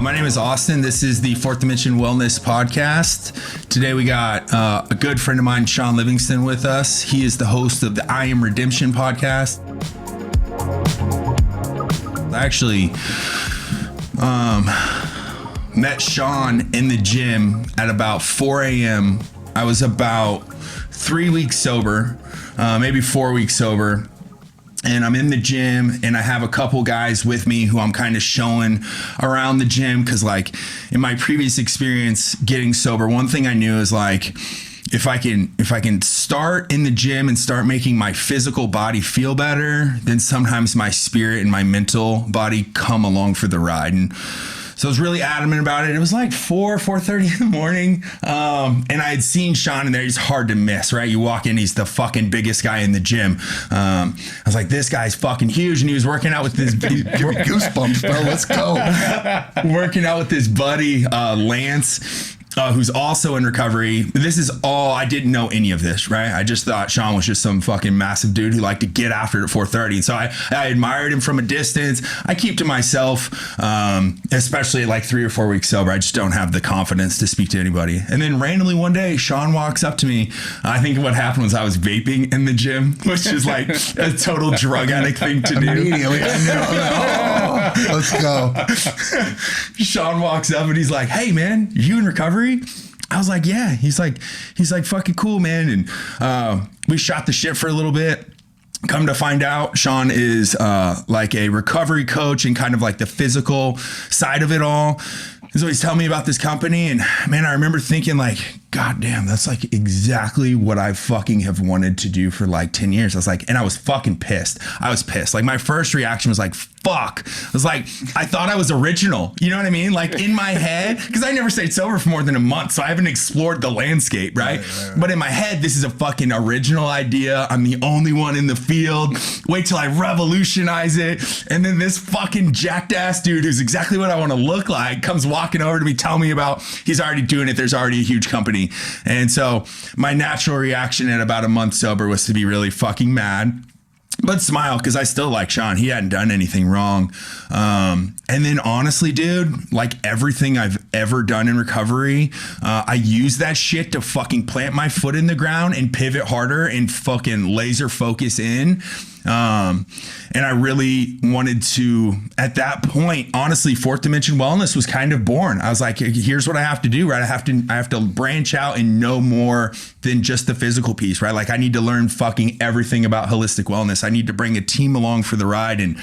My name is Austin. This is the Fourth Dimension Wellness Podcast. Today we got a good friend of mine, Shawn Livingston, with us. He is the host of the I Am Redemption podcast. I actually met Shawn in the gym at about 4 a.m. I was about 3 weeks sober, maybe 4 weeks sober. And I'm in the gym and I have a couple guys with me who I'm kind of showing around the gym. Cause like in my previous experience getting sober, one thing I knew is like, if I can start in the gym and start making my physical body feel better, then sometimes my spirit and my mental body come along for the ride. And so I was really adamant about it. It was like 4:30 in the morning. And I had seen Shawn in there. He's hard to miss, right? You walk in, he's the fucking biggest guy in the gym. I was like, this guy's fucking huge. And he was working out with this. Give me goosebumps, bro. Let's go. Working out with his buddy, Lance. Who's also in recovery. This is all, I didn't know any of this, right? I just thought Shawn was just some fucking massive dude who liked to get after it at 4:30. And so I admired him from a distance. I keep to myself, especially at like 3 or 4 weeks sober. I just don't have the confidence to speak to anybody. And then randomly one day, Shawn walks up to me. I think what happened was I was vaping in the gym, which is like a total drug addict thing to do. Immediately, I knew. Oh, let's go. Shawn walks up and he's like, hey man, you in recovery? I was like, yeah. He's like fucking cool, man. And we shot the shit for a little bit. Come to find out, Shawn is like a recovery coach and kind of like the physical side of it all. And so he's telling me about this company, and man, I remember thinking like, God damn, that's like exactly what I fucking have wanted to do for like 10 years. I was like, and I was fucking pissed. I was pissed. Like my first reaction was like, fuck. I was like, I thought I was original. You know what I mean? Like in my head, because I never stayed sober for more than a month, so I haven't explored the landscape, right? But in my head, this is a fucking original idea. I'm the only one in the field. Wait till I revolutionize it. And then this fucking jacked ass dude who's exactly what I want to look like comes walking over to me, tell me about he's already doing it. There's already a huge company. And so my natural reaction at about a month sober was to be really fucking mad, but smile because I still like Shawn. He hadn't done anything wrong. And then honestly, dude, like everything I've ever done in recovery, I use that shit to fucking plant my foot in the ground and pivot harder and fucking laser focus in. And I really wanted to, at that point, honestly, Fourth Dimension Wellness was kind of born. I was like, here's what I have to do, right? I have to branch out and know more than just the physical piece, right? Like I need to learn fucking everything about holistic wellness. I need to bring a team along for the ride. And,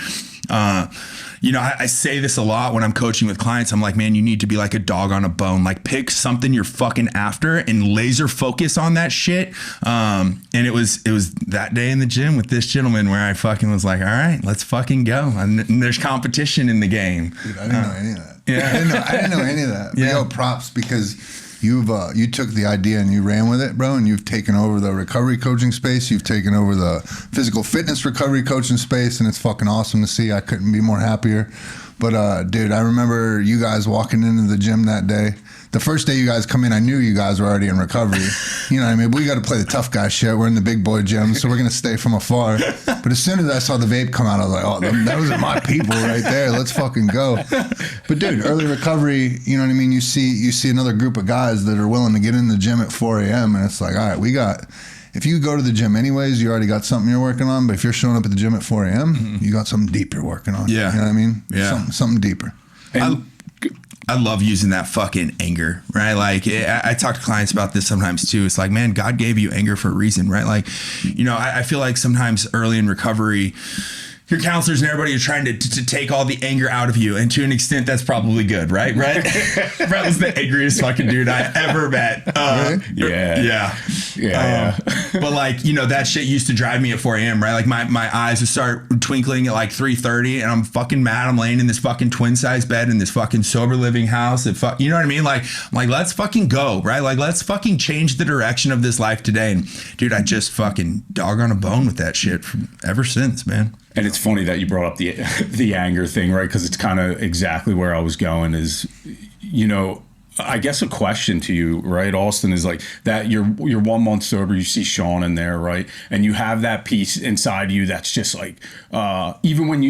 you know, I say this a lot when I'm coaching with clients. I'm like, man, you need to be like a dog on a bone. Like pick something you're fucking after and laser focus on that shit. And it was that day in the gym with this gentleman where I fucking was like, all right, let's fucking go. And there's competition in the game. Dude, I didn't know any of that. Yeah. I didn't know any of that. Yeah. Yo, props, because you took the idea and you ran with it, bro, and you've taken over the recovery coaching space. You've taken over the physical fitness recovery coaching space, and it's fucking awesome to see. I couldn't be more happier. But, dude, I remember you guys walking into the gym that day. The first day you guys come in, I knew you guys were already in recovery. You know what I mean? We got to play the tough guy shit. We're in the big boy gym, so we're going to stay from afar. But as soon as I saw the vape come out, I was like, oh, those are my people right there. Let's fucking go. But, dude, early recovery, you know what I mean? You see another group of guys that are willing to get in the gym at 4 a.m., and it's like, all right, if you go to the gym anyways, you already got something you're working on. But if you're showing up at the gym at 4 a.m., you got something deep you're working on. Yeah. You know what I mean? Yeah. Something deeper. I love using that fucking anger, right? Like I talk to clients about this sometimes too. It's like, man, God gave you anger for a reason, right? Like, you know, I feel like sometimes early in recovery, your counselors and everybody are trying to take all the anger out of you. And to an extent, that's probably good, right? Brett was the angriest fucking dude I ever met. Yeah. But like, you know, that shit used to drive me at 4 a.m., right? Like my eyes would start twinkling at like 3:30 and I'm fucking mad. I'm laying in this fucking twin size bed in this fucking sober living house. You know what I mean? Like, I'm like, let's fucking go, right? Like, let's fucking change the direction of this life today. And dude, I just fucking dog on a bone with that shit ever since, man. And it's funny that you brought up the anger thing, right? Because it's kind of exactly where I was going is, you know, I guess a question to you, right, Austin, is like that you're 1 month sober, you see Shawn in there, right? And you have that piece inside you that's just like, even when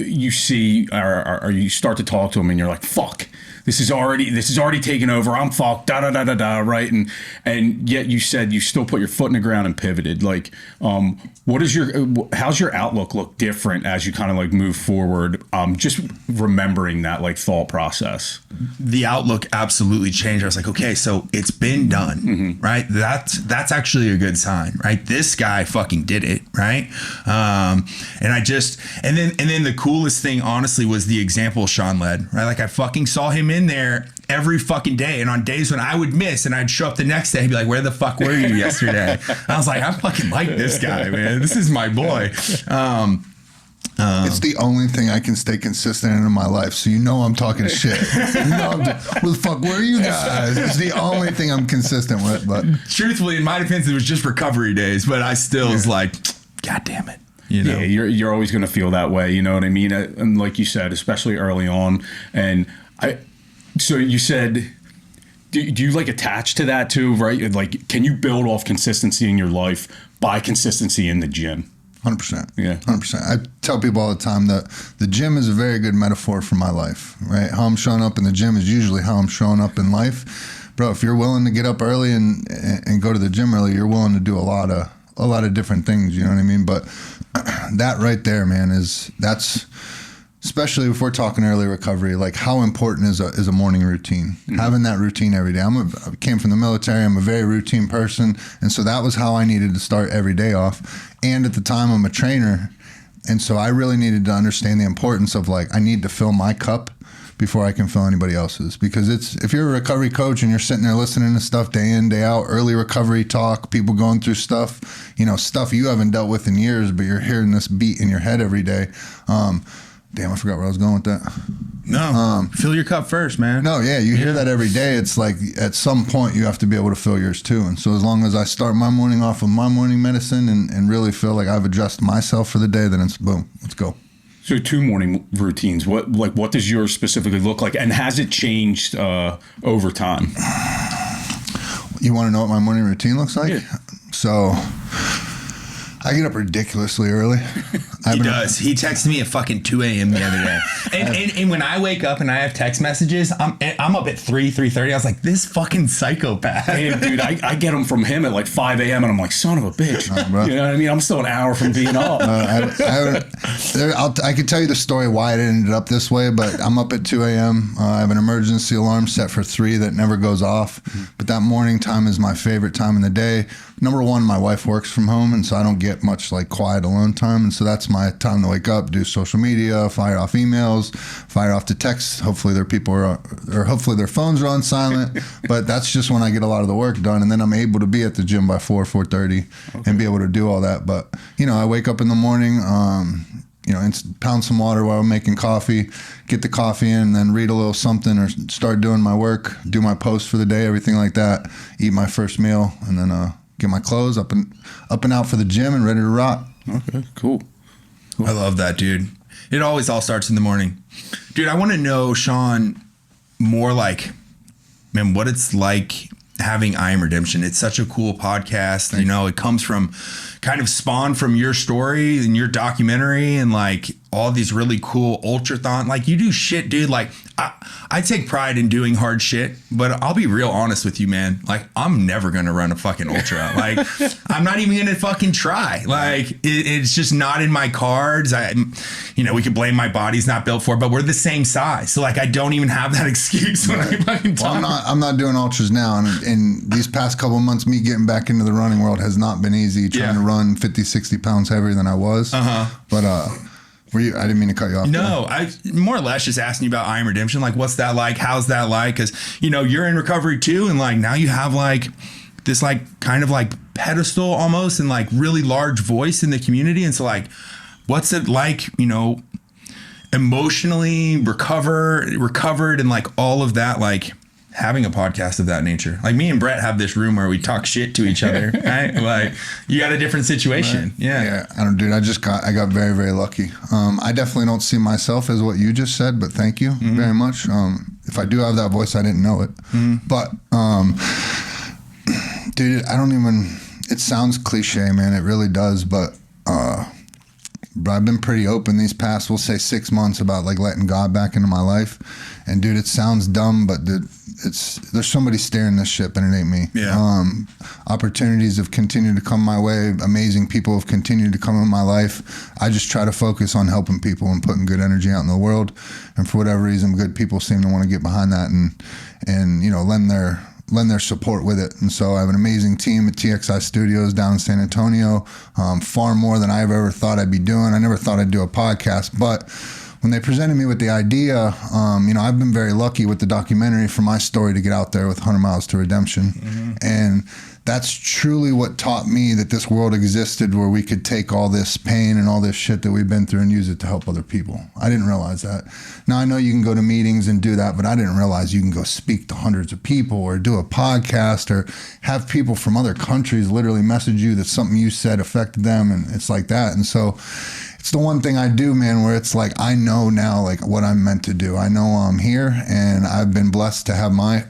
you see or you start to talk to him and you're like, fuck, this is already taken over. I'm fucked, da da da da da, right? And yet you said you still put your foot in the ground and pivoted. Like, how's your outlook look different as you kind of like move forward? Just remembering that like thought process. The outlook absolutely changed. I was like, okay, so it's been done, right? That's actually a good sign, right? This guy fucking did it, right? And then the coolest thing, honestly, was the example Shawn led, right? Like I fucking saw him in there every fucking day, and on days when I would miss and I'd show up the next day, he'd be like, where the fuck were you yesterday? I was like, I fucking like this guy, man. This is my boy. It's the only thing I can stay consistent in my life, so you know I'm talking shit. Where the fuck were you guys? It's the only thing I'm consistent with. But truthfully, in my defense, it was just recovery days, but I still was like, God damn it. You know? Yeah, you're always going to feel that way. You know what I mean? And like you said, especially early on. And so you said, do you like attach to that too, right? Like, can you build off consistency in your life by consistency in the gym? 100%. Yeah. 100%. I tell people all the time that the gym is a very good metaphor for my life, right? How I'm showing up in the gym is usually how I'm showing up in life. Bro, if you're willing to get up early and go to the gym early, you're willing to do a lot of different things, you know what I mean? But that right there, man, that's especially if we're talking early recovery, like how important is a morning routine. Having that routine every day. I came from the military. I'm a very routine person, and so that was how I needed to start every day off. And at the time, I'm a trainer, and so I really needed to understand the importance of like I need to fill my cup before I can fill anybody else's. Because if you're a recovery coach and you're sitting there listening to stuff day in, day out, early recovery talk, people going through stuff, stuff you haven't dealt with in years, but you're hearing this beat in your head every day. Damn, I forgot where I was going with that. No, fill your cup first, man. No, yeah, you hear that every day. It's like at some point you have to be able to fill yours too. And so as long as I start my morning off with my morning medicine and really feel like I've addressed myself for the day, then it's boom, let's go. So 2 morning routines. What does yours specifically look like, and has it changed over time? You want to know what my morning routine looks like? Yeah. So I get up ridiculously early. He does. He texted me at fucking 2 a.m. the other day. And when I wake up and I have text messages, I'm up at 3:30. I was like, this fucking psychopath. Hey, dude, I get them from him at like 5 a.m. and I'm like, son of a bitch. You know what I mean? I'm still an hour from being up. I could tell you the story why it ended up this way, but I'm up at 2 a.m. I have an emergency alarm set for 3 that never goes off. But that morning time is my favorite time in the day. Number one, my wife works from home, and so I don't get much like quiet alone time. And so that's my time to wake up, do social media, fire off emails, fire off to texts. Hopefully hopefully their phones are on silent. But that's just when I get a lot of the work done. And then I'm able to be at the gym by 4:30 and be able to do all that. But, I wake up in the morning, pound some water while I'm making coffee, get the coffee in, and then read a little something or start doing my work, do my post for the day, everything like that, eat my first meal, and then get my clothes up and out for the gym and ready to rock. Okay, cool. I love that, dude. It always all starts in the morning. Dude, I want to know, Shawn, more like, man, what it's like having I Am Redemption. It's such a cool podcast. It comes from kind of spawned from your story and your documentary and like all these really cool ultrathon. Like you do shit, dude. Like I take pride in doing hard shit, but I'll be real honest with you, man. Like I'm never going to run a fucking ultra. Like I'm not even going to fucking try. Like it's just not in my cards. We could blame my body's not built for it, but we're the same size. So like, I don't even have that excuse when I fucking talk. Well, I'm not doing ultras now. And these past couple of months, me getting back into the running world has not been easy, trying to run 50, 60 pounds heavier than I was. But, I didn't mean to cut you off. No, I more or less just asking you about I Am Redemption. Like, what's that like? How's that like? Because, you're in recovery too. And like, now you have like this like kind of like pedestal almost and like really large voice in the community. And so like, what's it like, emotionally recovered and like all of that, like having a podcast of that nature? Like me and Brett have this room where we talk shit to each other, right? Like you got a different situation. Right. Yeah. I got very, very lucky. I definitely don't see myself as what you just said, but thank you very much. If I do have that voice, I didn't know it, but, dude, it sounds cliche, man. It really does. But, I've been pretty open these past, we'll say 6 months, about like letting God back into my life. And dude, it sounds dumb, but dude, there's somebody steering this ship and it ain't me. Yeah. Opportunities have continued to come my way. Amazing people have continued to come in my life. I just try to focus on helping people and putting good energy out in the world. And for whatever reason, good people seem to want to get behind that and you know, lend their support with it. And so I have an amazing team at TXI Studios down in San Antonio, far more than I've ever thought I'd be doing. I never thought I'd do a podcast, but when they presented me with the idea, you know, I've been very lucky with the documentary for my story to get out there with 100 Miles to Redemption. Mm-hmm. And that's truly what taught me that this world existed, where we could take all this pain and all this shit that we've been through and use it to help other people. I didn't realize that. Now, I know you can go to meetings and do that, but I didn't realize you can go speak to hundreds of people or do a podcast or have people from other countries literally message you that something you said affected them, and it's like that. And so it's the one thing I do, man, where it's like, I know now, like, what I'm meant to do. I know I'm here, and I've been blessed to have my,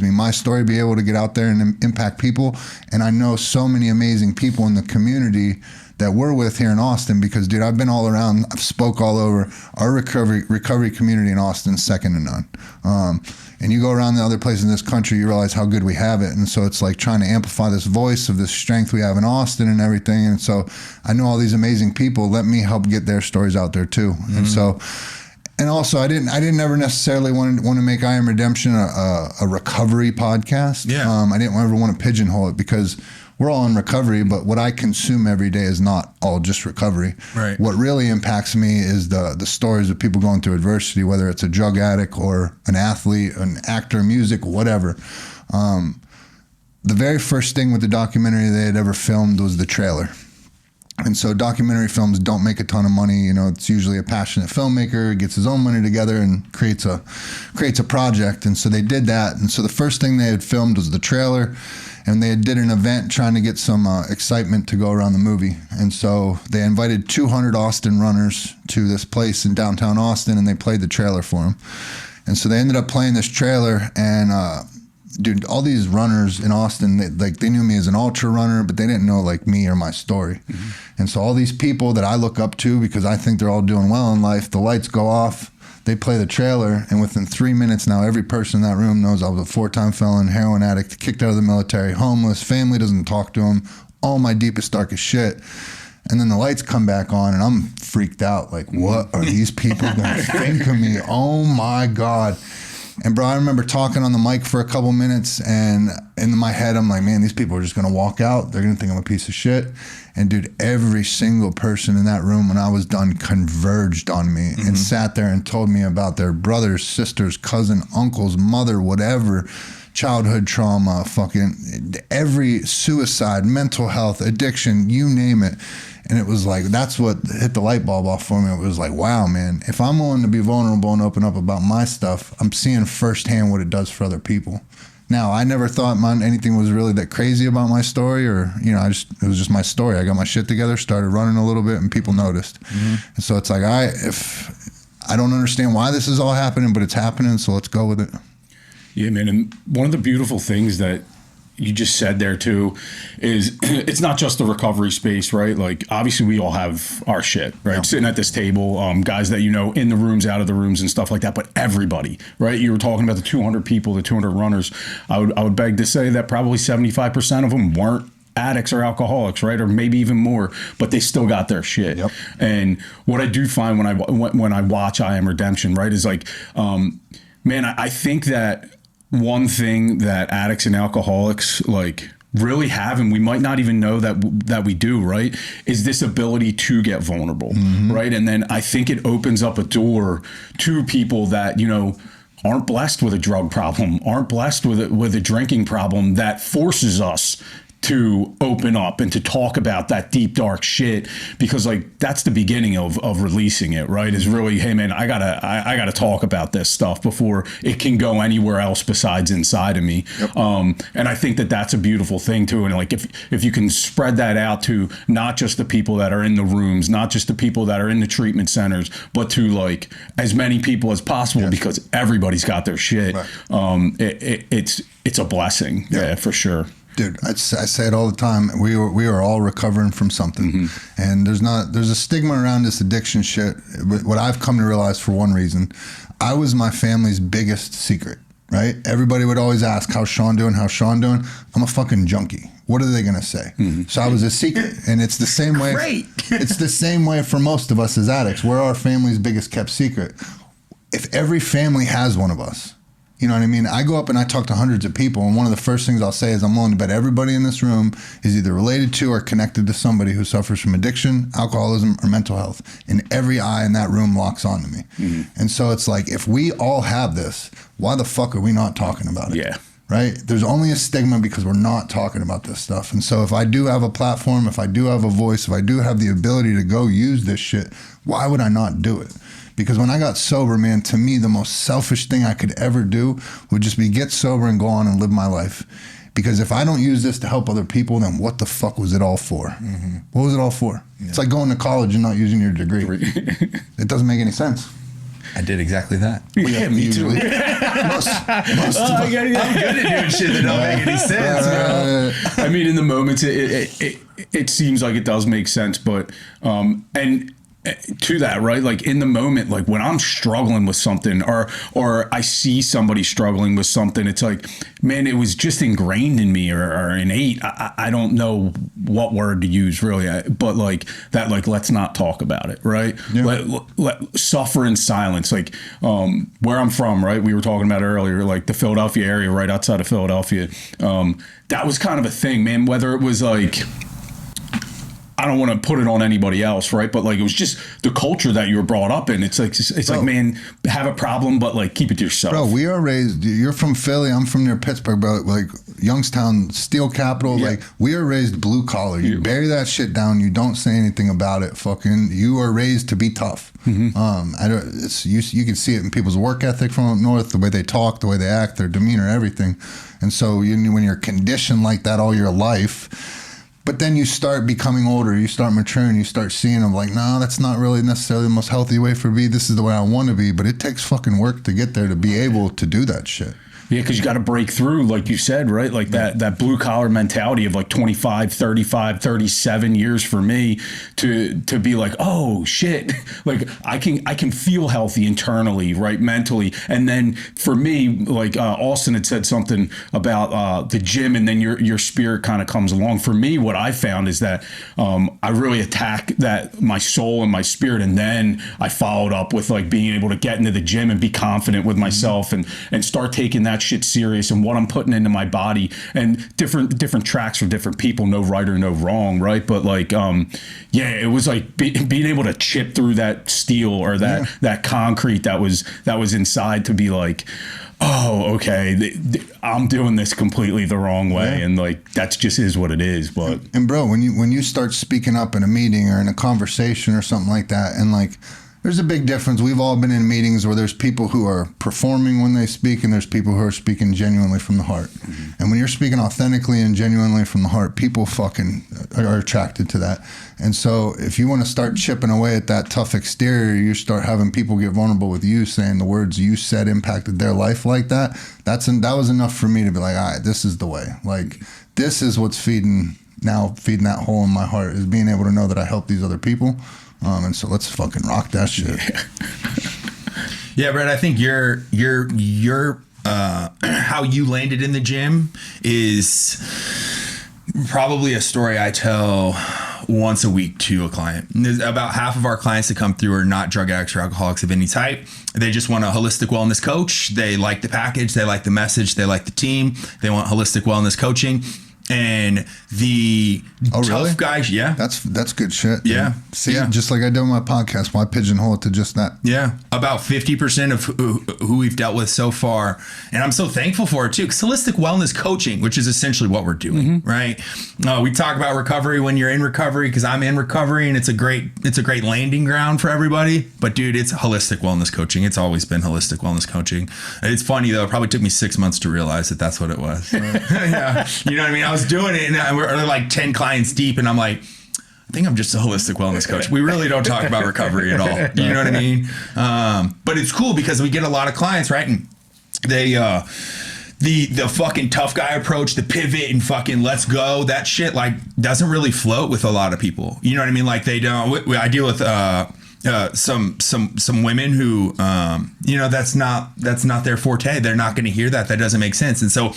my story be able to get out there and impact people. And I know so many amazing people in the community that we're with here in Austin, because, dude, I've been all around. I've spoke all over. Our recovery community in Austin is second to none. And you go around the other places in this country, you realize how good we have it. And so it's like trying to amplify this voice of this strength we have in Austin and everything. And so I know all these amazing people. Let me help get their stories out there too. Mm-hmm. And so, and also I didn't ever necessarily want to make I Am Redemption a recovery podcast. Yeah. I didn't ever want to pigeonhole it, because we're all in recovery, but what I consume every day is not all just recovery. Right. What really impacts me is the stories of people going through adversity, whether it's a drug addict or an athlete, an actor, music, whatever. The very first thing with the documentary they had ever filmed was the trailer. And so documentary films don't make a ton of money. You know, it's usually a passionate filmmaker gets his own money together and creates a project. And so they did that. And so the first thing they had filmed was the trailer. And they did an event trying to get some excitement to go around the movie. And so they invited 200 Austin runners to this place in downtown Austin, and they played the trailer for them. And so they ended up playing this trailer, and dude, all these runners in Austin, they knew me as an ultra runner, but they didn't know like me or my story. Mm-hmm. And so all these people that I look up to, because I think they're all doing well in life, the lights go off. They play the trailer, and within 3 minutes now, every person in that room knows I was a 4-time felon, heroin addict, kicked out of the military, homeless, family doesn't talk to them, all my deepest, darkest shit. And then the lights come back on, and I'm freaked out. Like, what are these people going to think of me? Oh, my God. And, bro, I remember talking on the mic for a couple minutes, and in my head, I'm like, man, these people are just going to walk out. They're going to think I'm a piece of shit. And, dude, every single person in that room when I was done converged on me and sat there and told me about their brothers, sisters, cousin, uncles, mother, whatever, childhood trauma, fucking every suicide, mental health, addiction, you name it. And it was like, that's what hit the light bulb off for me. It was like, wow, man, if I'm willing to be vulnerable and open up about my stuff, I'm seeing firsthand what it does for other people. Now, I never thought anything was really that crazy about my story, or, you know, it was just my story. I got my shit together, started running a little bit, and people noticed. Mm-hmm. And so it's like, if I don't understand why this is all happening, but it's happening, so let's go with it. Yeah, man. And one of the beautiful things that you just said there too is it's not just the recovery space, right? Like, obviously we all have our shit, right? Yeah. Sitting at this table, guys that you know, in the rooms, out of the rooms and stuff like that, but everybody, right? You were talking about the 200 people, the 200 runners. I would beg to say that probably 75% of them weren't addicts or alcoholics, right? Or maybe even more, but they still got their shit. Yep. And what I do find when I watch I Am Redemption, right, is like, man, I think that one thing that addicts and alcoholics like really have, and we might not even know that we do, right, is this ability to get vulnerable, right? And then I think it opens up a door to people that, you know, aren't blessed with a drug problem, aren't blessed with a drinking problem, that forces us to open up and to talk about that deep, dark shit, because like that's the beginning of releasing it, right? Is really, hey man, I gotta talk about this stuff before it can go anywhere else besides inside of me. Yep. And I think that that's a beautiful thing too. And like if you can spread that out to not just the people that are in the rooms, not just the people that are in the treatment centers, but to like as many people as possible, yes, because everybody's got their shit. Right. It's a blessing, yeah, for sure. Dude, I say it all the time. We are all recovering from something, and there's a stigma around this addiction shit. What I've come to realize, for one reason, I was my family's biggest secret. Right? Everybody would always ask, "How's Shawn doing? How's Shawn doing?" I'm a fucking junkie. What are they gonna say? So I was a secret, and it's the same way. Great. It's the same way for most of us as addicts. We're our family's biggest kept secret. If every family has one of us. You know what I mean? I go up and I talk to hundreds of people, and one of the first things I'll say is I'm willing to bet everybody in this room is either related to or connected to somebody who suffers from addiction, alcoholism, or mental health. And every eye in that room locks onto me. And so it's like, if we all have this, why the fuck are we not talking about it? Yeah. Right? There's only a stigma because we're not talking about this stuff. And so if I do have a platform, if I do have a voice, if I do have the ability to go use this shit, why would I not do it? Because when I got sober, man, to me, the most selfish thing I could ever do would just be get sober and go on and live my life. Because if I don't use this to help other people, then what the fuck was it all for? What was it all for? Yeah. It's like going to college and not using your degree. It doesn't make any sense. I did exactly that. Yeah, me too. I'm good at doing shit that don't make any sense, bro. I mean, in the moment, it seems like it does make sense, but and to that, right? Like in the moment, like when I'm struggling with something or I see somebody struggling with something, it's like, man, it was just ingrained in me or innate. I don't know what word to use really, but like that, like, let's not talk about it. Right. Yeah. Let suffer in silence. Like where I'm from, right. We were talking about earlier, like the Philadelphia area, right outside of Philadelphia. That was kind of a thing, man, whether it was like, I don't want to put it on anybody else, right? But like, it was just the culture that you were brought up in. It's like, man, have a problem, but like, keep it to yourself. Bro, we are raised, you're from Philly, I'm from near Pittsburgh, bro. Like Youngstown, steel capital. Yeah. Like we are raised blue collar. You bury that shit down. You don't say anything about it. Fucking, you are raised to be tough. You can see it in people's work ethic from up north, the way they talk, the way they act, their demeanor, everything. And so when you're conditioned like that all your life, but then you start becoming older, you start maturing, you start seeing them like, no, that's not really necessarily the most healthy way for me. This is the way I want to be. But it takes fucking work to get there, to be able to do that shit. Yeah, because you got to break through, like you said, right? Like that blue collar mentality of like 25, 35, 37 years for me to be like, oh shit, like I can feel healthy internally, right, mentally. And then for me, like Austin had said something about the gym, and then your spirit kind of comes along. For me, what I found is that I really attack that my soul and my spirit, and then I followed up with like being able to get into the gym and be confident with myself and start taking that shit serious and what I'm putting into my body, and different tracks for different people, no right or no wrong, right? But like it was like being able to chip through that steel or that concrete that was inside, to be like, oh, okay, I'm doing this completely the wrong way, and like that's just is what it is. But and bro, when you start speaking up in a meeting or in a conversation or something like that, and like, there's a big difference. We've all been in meetings where there's people who are performing when they speak, and there's people who are speaking genuinely from the heart. And when you're speaking authentically and genuinely from the heart, people fucking are attracted to that. And so if you want to start chipping away at that tough exterior, you start having people get vulnerable with you, saying the words you said impacted their life like that. That was enough for me to be like, all right, this is the way. Like, this is what's feeding that hole in my heart, is being able to know that I help these other people. And so let's fucking rock that shit. Yeah, Brett, I think your how you landed in the gym is probably a story I tell once a week to a client. There's about half of our clients that come through are not drug addicts or alcoholics of any type. They just want a holistic wellness coach. They like the package. They like the message. They like the team. They want holistic wellness coaching. And the tough guys, that's good shit. Dude. Yeah. See, just like I did with my podcast, why pigeonhole it to just that? Yeah. About 50% of who we've dealt with so far. And I'm so thankful for it too, because holistic wellness coaching, which is essentially what we're doing, right? We talk about recovery when you're in recovery, because I'm in recovery, and it's a great landing ground for everybody. But dude, it's holistic wellness coaching. It's always been holistic wellness coaching. It's funny though. It probably took me 6 months to realize that that's what it was. Yeah. You know what I mean? I was doing it, and we're like 10 clients deep, and I'm like, I think I'm just a holistic wellness coach. We really don't talk about recovery at all. You know what I mean? But it's cool because we get a lot of clients, right? And the fucking tough guy approach, the pivot and fucking let's go, that shit like doesn't really float with a lot of people. You know what I mean? Like they don't. I deal with some women who you know, that's not their forte. They're not going to hear that. That doesn't make sense. And so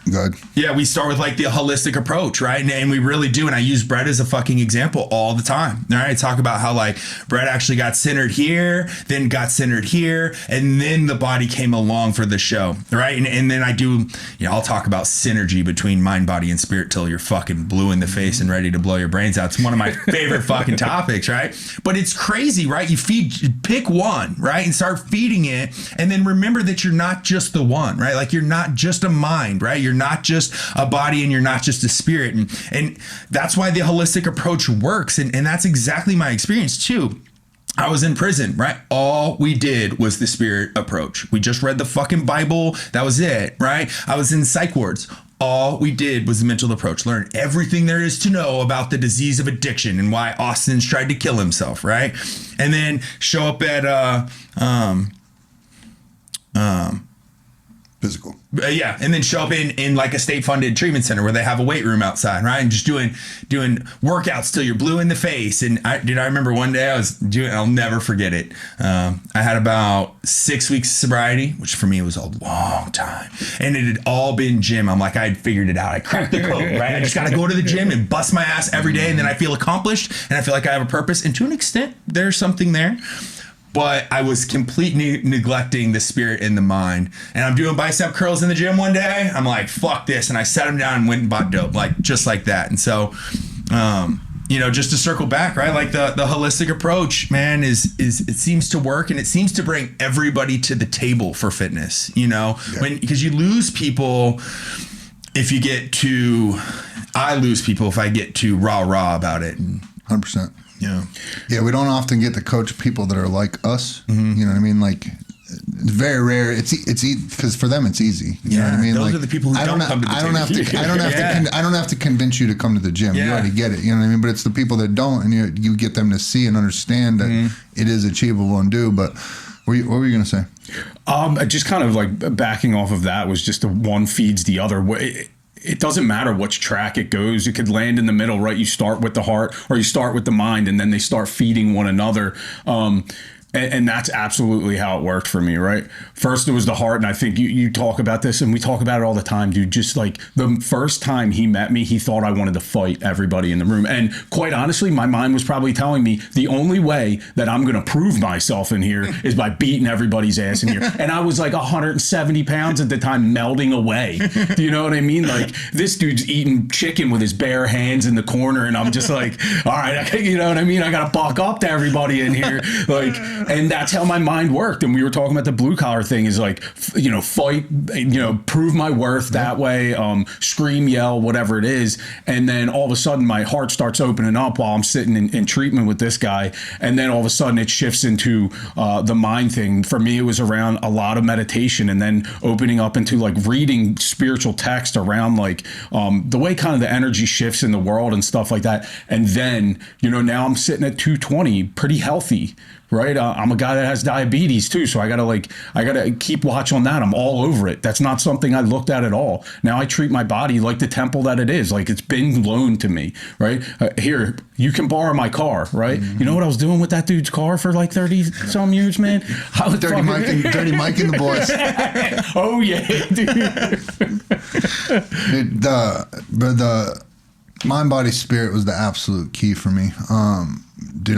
Good. Yeah, we start with like the holistic approach, right? And we really do. And I use Brett as a fucking example all the time. All right, I talk about how like Brett actually got centered here, then got centered here, and then the body came along for the show, right? And then I do, you know, I'll talk about synergy between mind, body, and spirit till you're fucking blue in the face and ready to blow your brains out. It's one of my favorite fucking topics, right? But it's crazy, right? You pick one, right, and start feeding it, and then remember that you're not just the one, right? Like you're not just a mind, right? You're not just a body and you're not just a spirit. And that's why the holistic approach works. And that's exactly my experience too. I was in prison, right? All we did was the spirit approach. We just read the fucking Bible. That was it, right? I was in psych wards. All we did was the mental approach. Learn everything there is to know about the disease of addiction and why Austin's tried to kill himself, right? And then show up at physical. Yeah, and then show up in like a state-funded treatment center where they have a weight room outside, right? And just doing workouts till you're blue in the face. And I remember one day I was doing, I'll never forget it. I had about 6 weeks of sobriety, which for me was a long time. And it had all been gym. I'm like, I had figured it out. I cracked the code, right? I just got to go to the gym and bust my ass every day. And then I feel accomplished and I feel like I have a purpose. And to an extent, there's something there. But I was completely neglecting the spirit and the mind. And I'm doing bicep curls in the gym one day. I'm like, fuck this. And I sat them down and went and bought dope, like just like that. And so, you know, just to circle back, right? Like the holistic approach, man, is it seems to work, and it seems to bring everybody to the table for fitness, you know, because you lose people if you get too, I lose people if I get too rah about it. 100%. Yeah. Yeah, we don't often get to coach people that are like us. Mm-hmm. You know what I mean? Like, it's very rare. It's because for them it's easy. You know what I mean? Those like, are the people who don't come to the gym. I don't have to convince you to come to the gym. You already get it. You know what I mean? But it's the people that don't, and you get them to see and understand that it is achievable and do. But what were you going to say? Just kind of like backing off of that was just the one feeds the other way. It doesn't matter which track it goes. It could land in the middle, right? You start with the heart or you start with the mind, and then they start feeding one another. And that's absolutely how it worked for me, right? First, it was the heart. And I think you talk about this, and we talk about it all the time, dude. Just like the first time he met me, he thought I wanted to fight everybody in the room. And quite honestly, my mind was probably telling me the only way that I'm going to prove myself in here is by beating everybody's ass in here. And I was like 170 pounds at the time, melting away. Do you know what I mean? Like, this dude's eating chicken with his bare hands in the corner. And I'm just like, all right, you know what I mean? I got to buck up to everybody in here. Like, and that's how my mind worked. And we were talking about the blue collar thing is like, you know, fight, you know, prove my worth that way, scream, yell, whatever it is. And then all of a sudden my heart starts opening up while I'm sitting in treatment with this guy. And then all of a sudden it shifts into the mind thing. For me, it was around a lot of meditation, and then opening up into like reading spiritual text around like the way kind of the energy shifts in the world and stuff like that. And then, you know, now I'm sitting at 220, pretty healthy. Right. I'm a guy that has diabetes, too. So I got to keep watch on that. I'm all over it. That's not something I looked at all. Now I treat my body like the temple that it is, like it's been loaned to me. Right here. You can borrow my car. Right. Mm-hmm. You know what I was doing with that dude's car for like 30 some years, man? Dirty Mike and the boys. Oh, yeah, dude. The mind, body, spirit was the absolute key for me. Dude,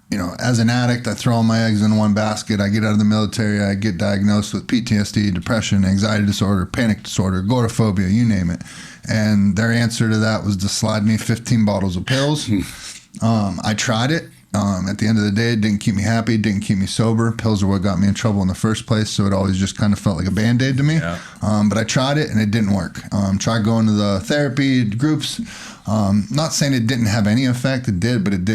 you know, as an addict, I throw all my eggs in one basket. I get out of the military. I get diagnosed with PTSD, depression, anxiety disorder, panic disorder, agoraphobia, you name it. And their answer to that was to slide me 15 bottles of pills. I tried it. At the end of the day, it didn't keep me happy, didn't keep me sober. Pills are what got me in trouble in the first place, so it always just kind of felt like a Band-Aid to me. Yeah. But I tried it, and it didn't work. Tried going to the therapy groups. Not saying it didn't have any effect, it did, but it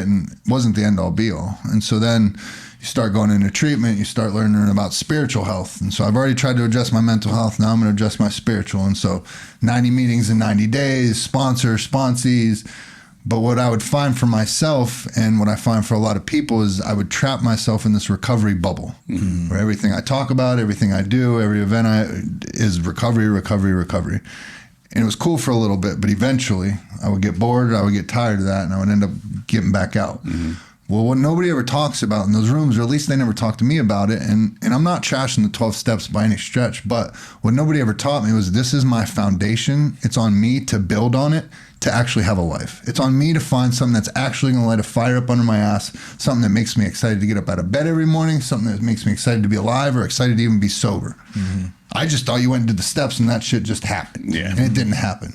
wasn't the end-all be-all. And so then you start going into treatment, you start learning about spiritual health. And so I've already tried to address my mental health, now I'm going to address my spiritual. And so 90 meetings in 90 days, sponsees, But what I would find for myself and what I find for a lot of people is I would trap myself in this recovery bubble where everything I talk about, everything I do, every event is recovery, recovery, recovery. And it was cool for a little bit, but eventually I would get bored, I would get tired of that, and I would end up getting back out. Well, what nobody ever talks about in those rooms, or at least they never talk to me about it, and I'm not trashing the 12 steps by any stretch, but what nobody ever taught me was this is my foundation. It's on me to build on it to actually have a life. It's on me to find something that's actually going to light a fire up under my ass, something that makes me excited to get up out of bed every morning, something that makes me excited to be alive or excited to even be sober. I just thought you went and did the steps and that shit just happened. And it didn't happen.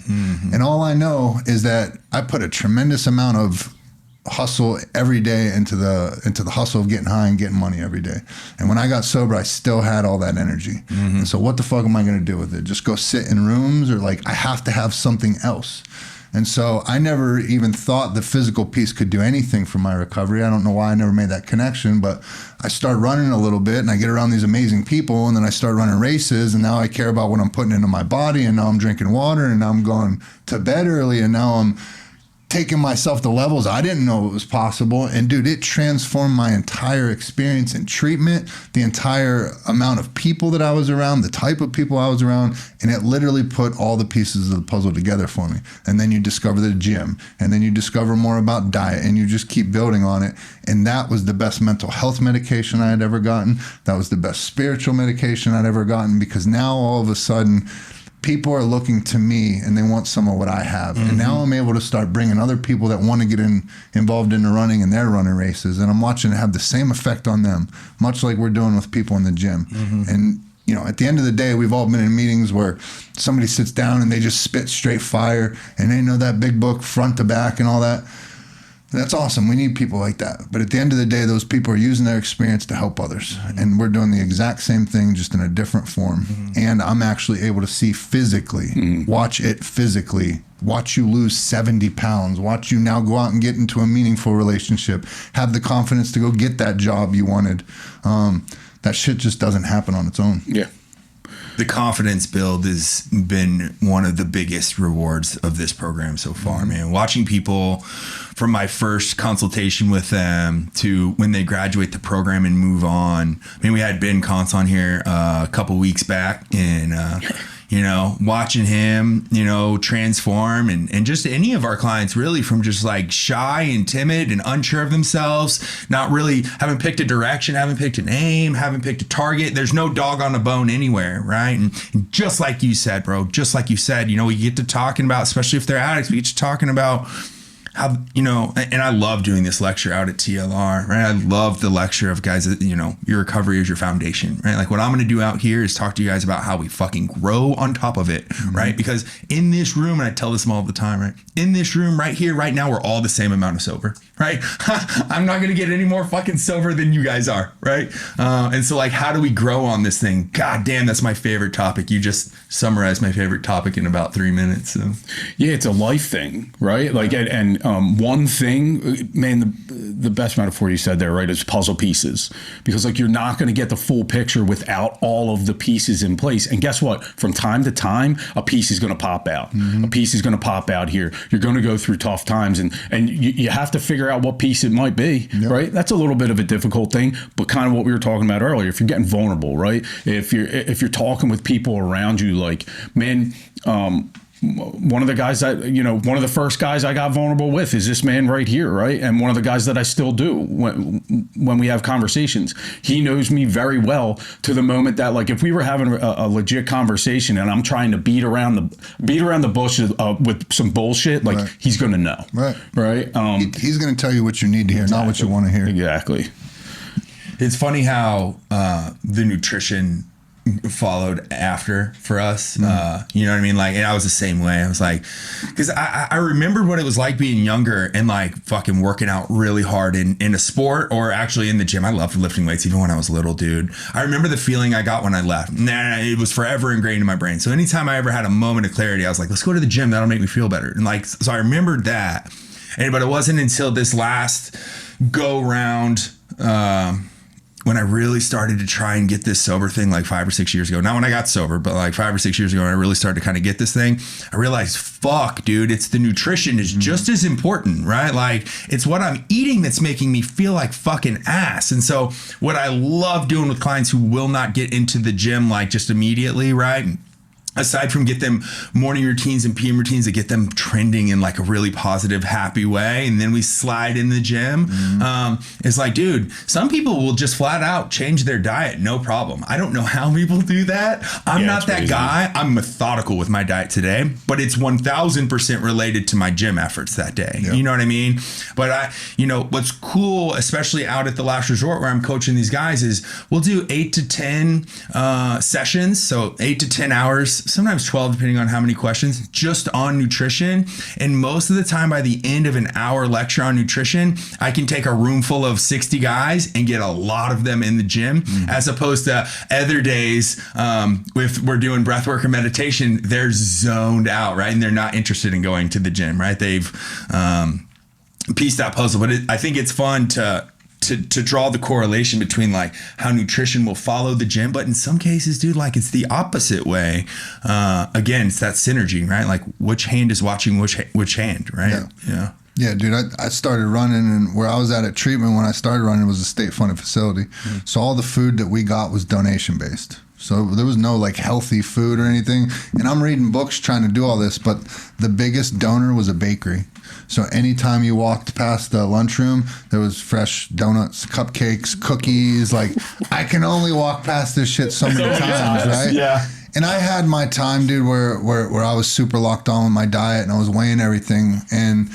And all I know is that I put a tremendous amount of hustle every day into the hustle of getting high and getting money every day. And when I got sober, I still had all that energy. And so what the fuck am I going to do with it? Just go sit in rooms, or like I have to have something else? And so I never even thought the physical piece could do anything for my recovery. I don't know why I never made that connection, but I start running a little bit and I get around these amazing people, and then I start running races, and now I care about what I'm putting into my body, and now I'm drinking water, and now I'm going to bed early, and now I'm taking myself to levels I didn't know it was possible. And dude, it transformed my entire experience in treatment, the entire amount of people that I was around, the type of people I was around, and it literally put all the pieces of the puzzle together for me. And then you discover the gym, and then you discover more about diet, and you just keep building on it. And that was the best mental health medication I had ever gotten. That was the best spiritual medication I'd ever gotten, because now all of a sudden people are looking to me and they want some of what I have. And now I'm able to start bringing other people that want to get involved in the running, and they're running races, and I'm watching it have the same effect on them, much like we're doing with people in the gym. And you know, at the end of the day, we've all been in meetings where somebody sits down and they just spit straight fire, and they know that big book front to back and all that. That's awesome. We need people like that. But at the end of the day, those people are using their experience to help others. And we're doing the exact same thing, just in a different form. And I'm actually able to see physically, watch it physically, watch you lose 70 pounds, watch you now go out and get into a meaningful relationship, have the confidence to go get that job you wanted. That shit just doesn't happen on its own. Yeah. The confidence build has been one of the biggest rewards of this program so far, man. Watching people from my first consultation with them to when they graduate the program and move on. I mean, we had Ben Kantz on here a couple weeks back, and you know, watching him, you know, transform, and just any of our clients really, from just like shy and timid and unsure of themselves, not really, haven't picked a direction, haven't picked an aim, haven't picked a target. There's no dog on the bone anywhere, right? And just like you said, bro, just like you said, you know, we get to talking about, especially if they're addicts, we get to talking about how, you know, and I love doing this lecture out at TLR, right? I love the lecture of guys that, you know, your recovery is your foundation, right? Like what I'm going to do out here is talk to you guys about how we fucking grow on top of it, right? Because in this room, and I tell this all the time, right? In this room right here, right now, we're all the same amount of sober, right? I'm not going to get any more fucking sober than you guys are, right? And so like, how do we grow on this thing? God damn, that's my favorite topic. You just summarized my favorite topic in about 3 minutes. So. Yeah, it's a life thing, right? Like, and one thing, man, the best metaphor you said there, right, is puzzle pieces. Because like, you're not going to get the full picture without all of the pieces in place. And guess what? From time to time, a piece is going to pop out. A piece is going to pop out here. You're going to go through tough times, and you have to figure out what piece it might be, right? That's a little bit of a difficult thing, but kind of what we were talking about earlier. If you're getting vulnerable, right? If you're talking with people around you, like, man, one of the guys that, you know, one of the first guys I got vulnerable with is this man right here, right? And one of the guys that I still do when we have conversations. He knows me very well, to the moment that, like, if we were having a legit conversation and I'm trying to beat around the bush with some bullshit, like, he's going to know. Right. He's going to tell you what you need to hear, not what you want to hear. Exactly. It's funny how the nutrition followed after for us. You know what I mean? Like, and I was the same way. I was like, because I remembered what it was like being younger and like fucking working out really hard in a sport, or actually in the gym. I loved lifting weights even when I was little, dude. I remember the feeling I got when I left. It was forever ingrained in my brain. So anytime I ever had a moment of clarity, I was like, let's go to the gym. That'll make me feel better. And like, so I remembered that. But it wasn't until this last go round, when I really started to try and get this sober thing like 5 or 6 years ago, not when I got sober, but like 5 or 6 years ago, when I really started to kind of get this thing, I realized, fuck, dude, it's the nutrition is just as important, right? Like it's what I'm eating that's making me feel like fucking ass. And so what I love doing with clients who will not get into the gym like just immediately, right? Aside from get them morning routines and PM routines that get them trending in like a really positive, happy way, and then we slide in the gym, it's like, dude, some people will just flat out change their diet, no problem. I don't know how people do that. I'm not that guy. I'm methodical with my diet today, but it's 1000% related to my gym efforts that day. Yep. You know what I mean? But what's cool, especially out at the Last Resort where I'm coaching these guys, is we'll do 8 to 10 sessions, so 8 to 10 hours. Sometimes 12, depending on how many questions, just on nutrition. And most of the time, by the end of an hour lecture on nutrition, I can take a room full of 60 guys and get a lot of them in the gym, as opposed to other days, if we're doing breath work or meditation, they're zoned out, right? And they're not interested in going to the gym, right? They've pieced that puzzle. But I think it's fun to draw the correlation between like how nutrition will follow the gym, but in some cases, dude, like it's the opposite way. Again, it's that synergy, right? Like which hand is watching which hand, right? Yeah, dude, I started running, and where I was at treatment when I started running was a state-funded facility. So all the food that we got was donation-based. So there was no like healthy food or anything. And I'm reading books trying to do all this, but the biggest donor was a bakery. So anytime you walked past the lunchroom, there was fresh donuts, cupcakes, cookies. Like I can only walk past this shit so many times, right? Yeah. And I had my time, dude, where I was super locked on with my diet and I was weighing everything. And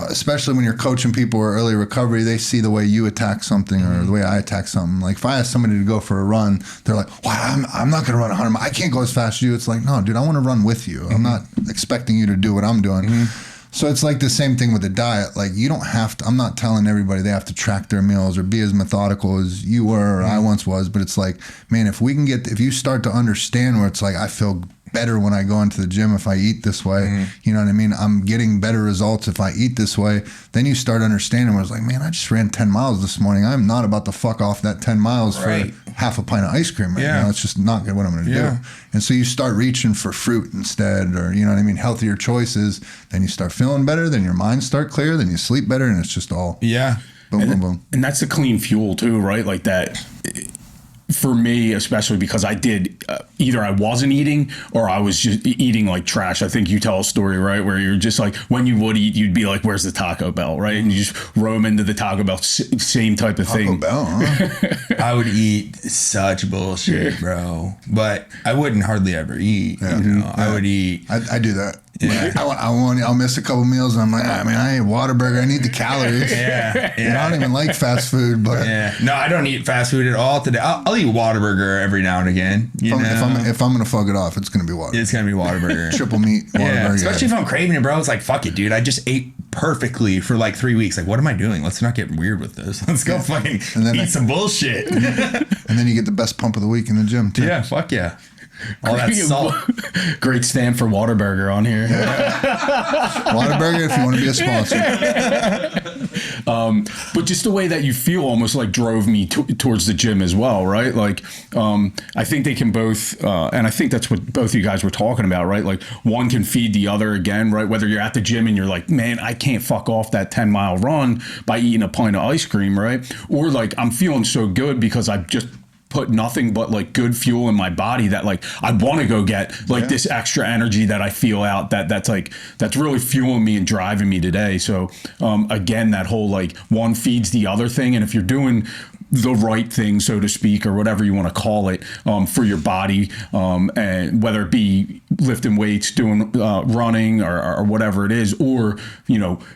especially when you're coaching people or early recovery, they see the way you attack something or the way I attack something. Like if I ask somebody to go for a run, they're like, "Well, I'm not going to run 100 miles. I can't go as fast as you." It's like, no, dude, I want to run with you. I'm not expecting you to do what I'm doing. So it's like the same thing with the diet. Like you don't have to, I'm not telling everybody they have to track their meals or be as methodical as you were or I once was, but it's like, man, if you start to understand where it's like, I feel better when I go into the gym if I eat this way, you know what I mean? I'm getting better results if I eat this way. Then you start understanding where it's like, man, I just ran 10 miles this morning. I'm not about to fuck off that 10 miles for half a pint of ice cream right now. It's just not what I'm going to do. And so you start reaching for fruit instead, or, you know what I mean, healthier choices. Then you start feeling better. Then your mind start clear. Then you sleep better. And it's just all boom, boom, boom. And that's the clean fuel too, right? Like that. For me, especially because I did either I wasn't eating or I was just eating like trash. I think you tell a story, right, where you're just like, when you would eat, you'd be like, "Where's the Taco Bell?" Right, and you just roam into the Taco Bell, same type of thing. Taco Bell, huh? I would eat such bullshit, bro, but I wouldn't hardly ever eat. I would eat. I do that. Yeah. I'll miss a couple meals and I'm like, man, I ate Whataburger. I need the calories. Yeah. I don't even like fast food, but no, I don't eat fast food at all today. I'll eat Whataburger every now and again. If I'm gonna fuck it off, it's gonna be Whataburger. It's gonna be Whataburger. Triple meat Whataburger. Especially if I'm craving it, bro. It's like, fuck it, dude. I just ate perfectly for like 3 weeks. Like, what am I doing? Let's not get weird with this. Let's go fucking eat some bullshit. And then you get the best pump of the week in the gym too. Yeah, fuck yeah. All that salt. Great stand for Whataburger on here. Whataburger, if you want to be a sponsor. But just the way that you feel almost like drove me towards the gym as well, right? Like, I think they can both, and I think that's what both of you guys were talking about, right? Like one can feed the other again, right? Whether you're at the gym and you're like, man, I can't fuck off that 10-mile run by eating a pint of ice cream, right? Or like, I'm feeling so good because I've just put nothing but like good fuel in my body that like I want to go get like this extra energy that I feel out that's really fueling me and driving me today. So again, that whole like one feeds the other thing, and if you're doing the right thing, so to speak, or whatever you want to call it, for your body, and whether it be lifting weights, doing running, or whatever it is, or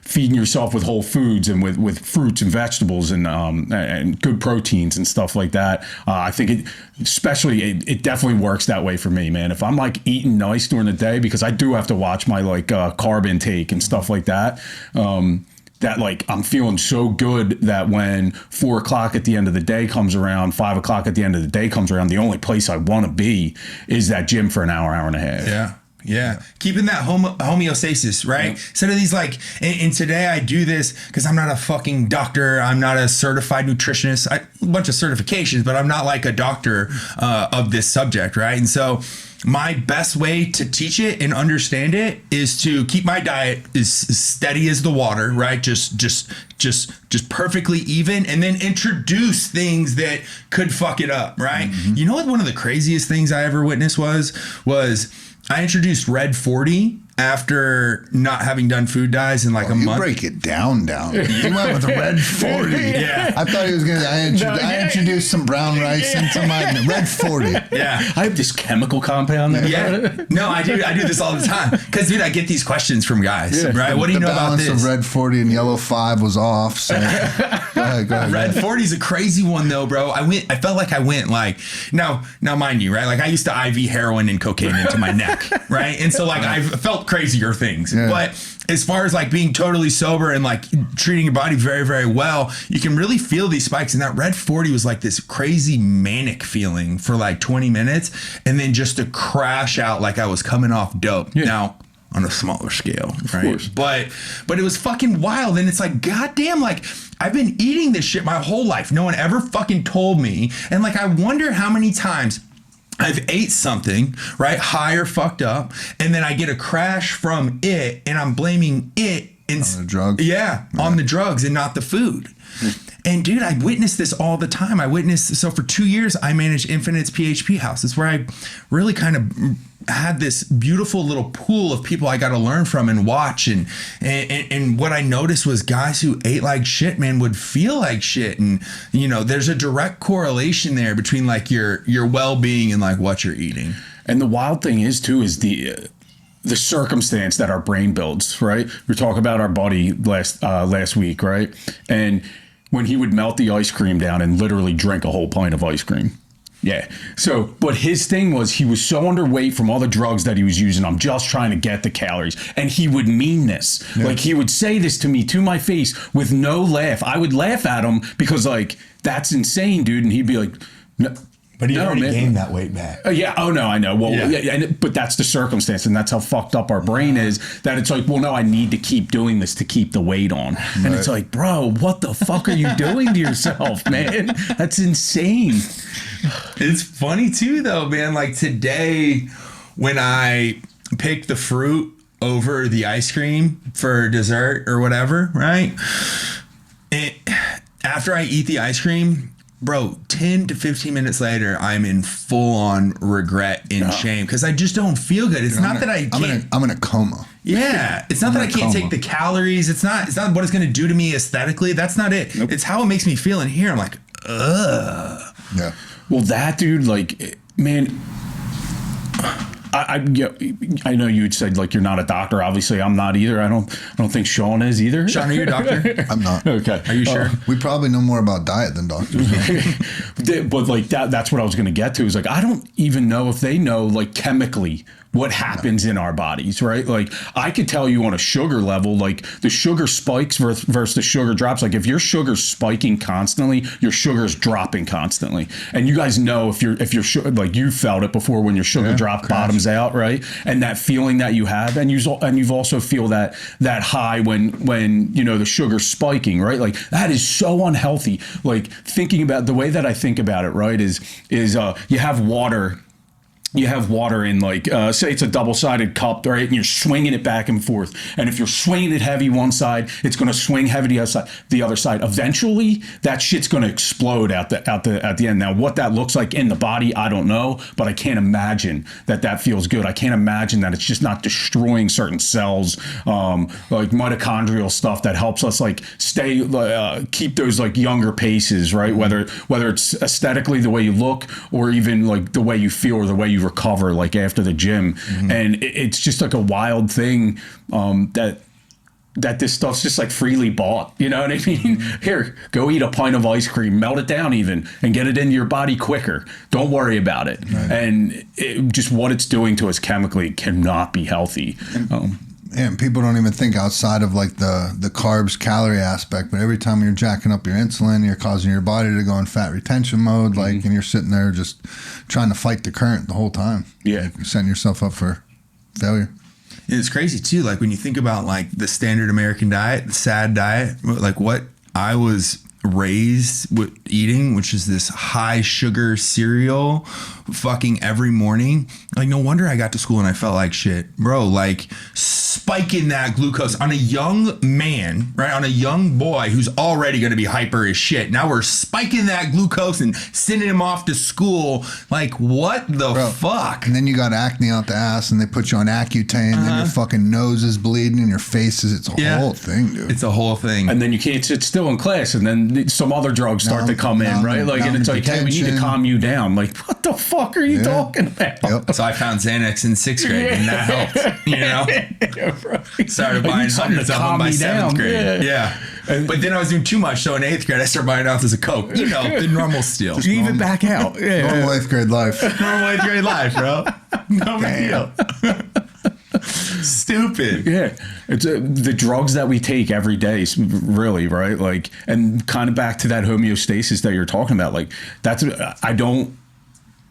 feeding yourself with whole foods and with fruits and vegetables and good proteins and stuff like that. I think it definitely works that way for me, man. If I'm like eating nice during the day, because I do have to watch my like carb intake and stuff like that. That like I'm feeling so good that when 4 o'clock at the end of the day comes around, 5 o'clock at the end of the day comes around, the only place I want to be is that gym for an hour and a half. Yeah. Yeah. Keeping that homeostasis, right? Yeah. Instead of these like, and today I do this because I'm not a fucking doctor. I'm not a certified nutritionist. A bunch of certifications, but I'm not like a doctor of this subject, right? And so my best way to teach it and understand it is to keep my diet as steady as the water, right? Just perfectly even, and then introduce things that could fuck it up, right? Mm-hmm. You know what? One of the craziest things I ever witnessed was I introduced Red 40 after not having done food dyes in like a month. Break it down. You went with a Red 40. Yeah. I thought he was going to, I introduced some brown rice and some Red 40. Yeah. I have this chemical compound there. Yeah. No, I do this all the time. Because, dude, I get these questions from guys, right? What do you know about this? The balance of Red 40 and Yellow 5 was off. So go ahead. Red 40 is a crazy one, though, bro. I felt like I went like, now mind you, right? Like I used to IV heroin and cocaine into my neck, right? And so like I felt crazier things. Yeah. But as far as like being totally sober and like treating your body very, very well, you can really feel these spikes. And that Red 40 was like this crazy manic feeling for like 20 minutes and then just to crash out like I was coming off dope. Yeah. Now, on a smaller scale, right? But it was fucking wild. And it's like, goddamn, like I've been eating this shit my whole life. No one ever fucking told me. And like, I wonder how many times I've ate something, right, high or fucked up, and then I get a crash from it, and I'm blaming it on the drugs. Yeah, on the drugs and not the food. And dude, I witnessed this all the time. So for 2 years, I managed Infinite's PHP house. It's where I really kind of had this beautiful little pool of people I got to learn from and watch. And what I noticed was guys who ate like shit, man, would feel like shit. And, you know, there's a direct correlation there between like your well-being and like what you're eating. And the wild thing is too, is the circumstance that our brain builds, right? We talk about our buddy last week, right? And when he would melt the ice cream down and literally drink a whole pint of ice cream. Yeah. So, but his thing was he was so underweight from all the drugs that he was using. I'm just trying to get the calories. And he would mean this. Yeah. Like he would say this to me to my face with no laugh. I would laugh at him because like, that's insane, dude. And he'd be like, no. But he already gained that weight back. Yeah. Oh, no, I know. Well, yeah. But that's the circumstance. And that's how fucked up our brain is, that it's like, well, no, I need to keep doing this to keep the weight on. Right. And it's like, bro, what the fuck are you doing to yourself, man? That's insane. It's funny, too, though, man. Like today, when I picked the fruit over the ice cream for dessert or whatever, right? After I eat the ice cream, bro, 10 to 15 minutes later, I'm in full-on regret and shame because I just don't feel good. It's not that I can't. I'm in a coma. Yeah, it's not that I can't take the calories. It's not what it's going to do to me aesthetically. That's not it. Nope. It's how it makes me feel in here. I'm like, ugh. Yeah. Well, that dude, like, man. I know you said like you're not a doctor. Obviously, I'm not either. I don't think Shawn is either. Shawn, are you a doctor? I'm not. Okay. Are you sure? We probably know more about diet than doctors. But like that's what I was going to get to. Is like I don't even know if they know like chemically what happens in our bodies, right? Like I could tell you on a sugar level, like the sugar spikes versus the sugar drops. Like if your sugar's spiking constantly, your sugar's dropping constantly. And you guys know if your like you felt it before when your sugar drop bottoms out, right? And that feeling that you have, and you've also feel that high when you know the sugar's spiking, right? Like that is so unhealthy. Like thinking about the way that I think about it, right, is you have water. You have water in like, say it's a double-sided cup, right? And you're swinging it back and forth. And if you're swinging it heavy one side, it's going to swing heavy the other side. Eventually, that shit's going to explode at the end. Now, what that looks like in the body, I don't know, but I can't imagine that feels good. I can't imagine that it's just not destroying certain cells, like mitochondrial stuff that helps us like keep those like younger paces, right? Whether it's aesthetically the way you look or even like the way you feel or the way you recover like after the gym. And it's just like a wild thing that this stuff's just like freely bought, you know what I mean? Here, go eat a pint of ice cream, melt it down even, and get it into your body quicker. Don't worry about it. Right. And just what it's doing to us chemically cannot be healthy. And people don't even think outside of like the carbs calorie aspect, but every time you're jacking up your insulin, you're causing your body to go in fat retention mode, like, and you're sitting there just trying to fight the current the whole time. Yeah. You're setting yourself up for failure. It's crazy too. Like when you think about like the standard American diet, the SAD diet, like what I was raised with eating, which is this high sugar cereal fucking every morning. Like no wonder I got to school and I felt like shit, bro. Like spiking that glucose on a young man, right? On a young boy who's already going to be hyper as shit. Now we're spiking that glucose and sending him off to school. Like what the fuck? And then you got acne out the ass and they put you on Accutane and then your fucking nose is bleeding and your face is, it's a whole thing, dude. It's a whole thing. And then you can't sit still in class and then some other drugs start to come in, right? Like, and it's like, hey, we need to calm you down. Like, what the fuck are you talking about? Yep. So I found Xanax in 6th grade and that helped, you know? Started buying hundreds of them by 7th grade. Yeah. But then I was doing too much. So in 8th grade, I started buying ounces of Coke. You know, the normal steal. Just leave it back out. Yeah. Normal 8th grade life. Normal 8th grade life, bro. No big deal. Stupid. Yeah. It's the drugs that we take every day, really, right? Like, and kind of back to that homeostasis that you're talking about. Like, that's, I don't,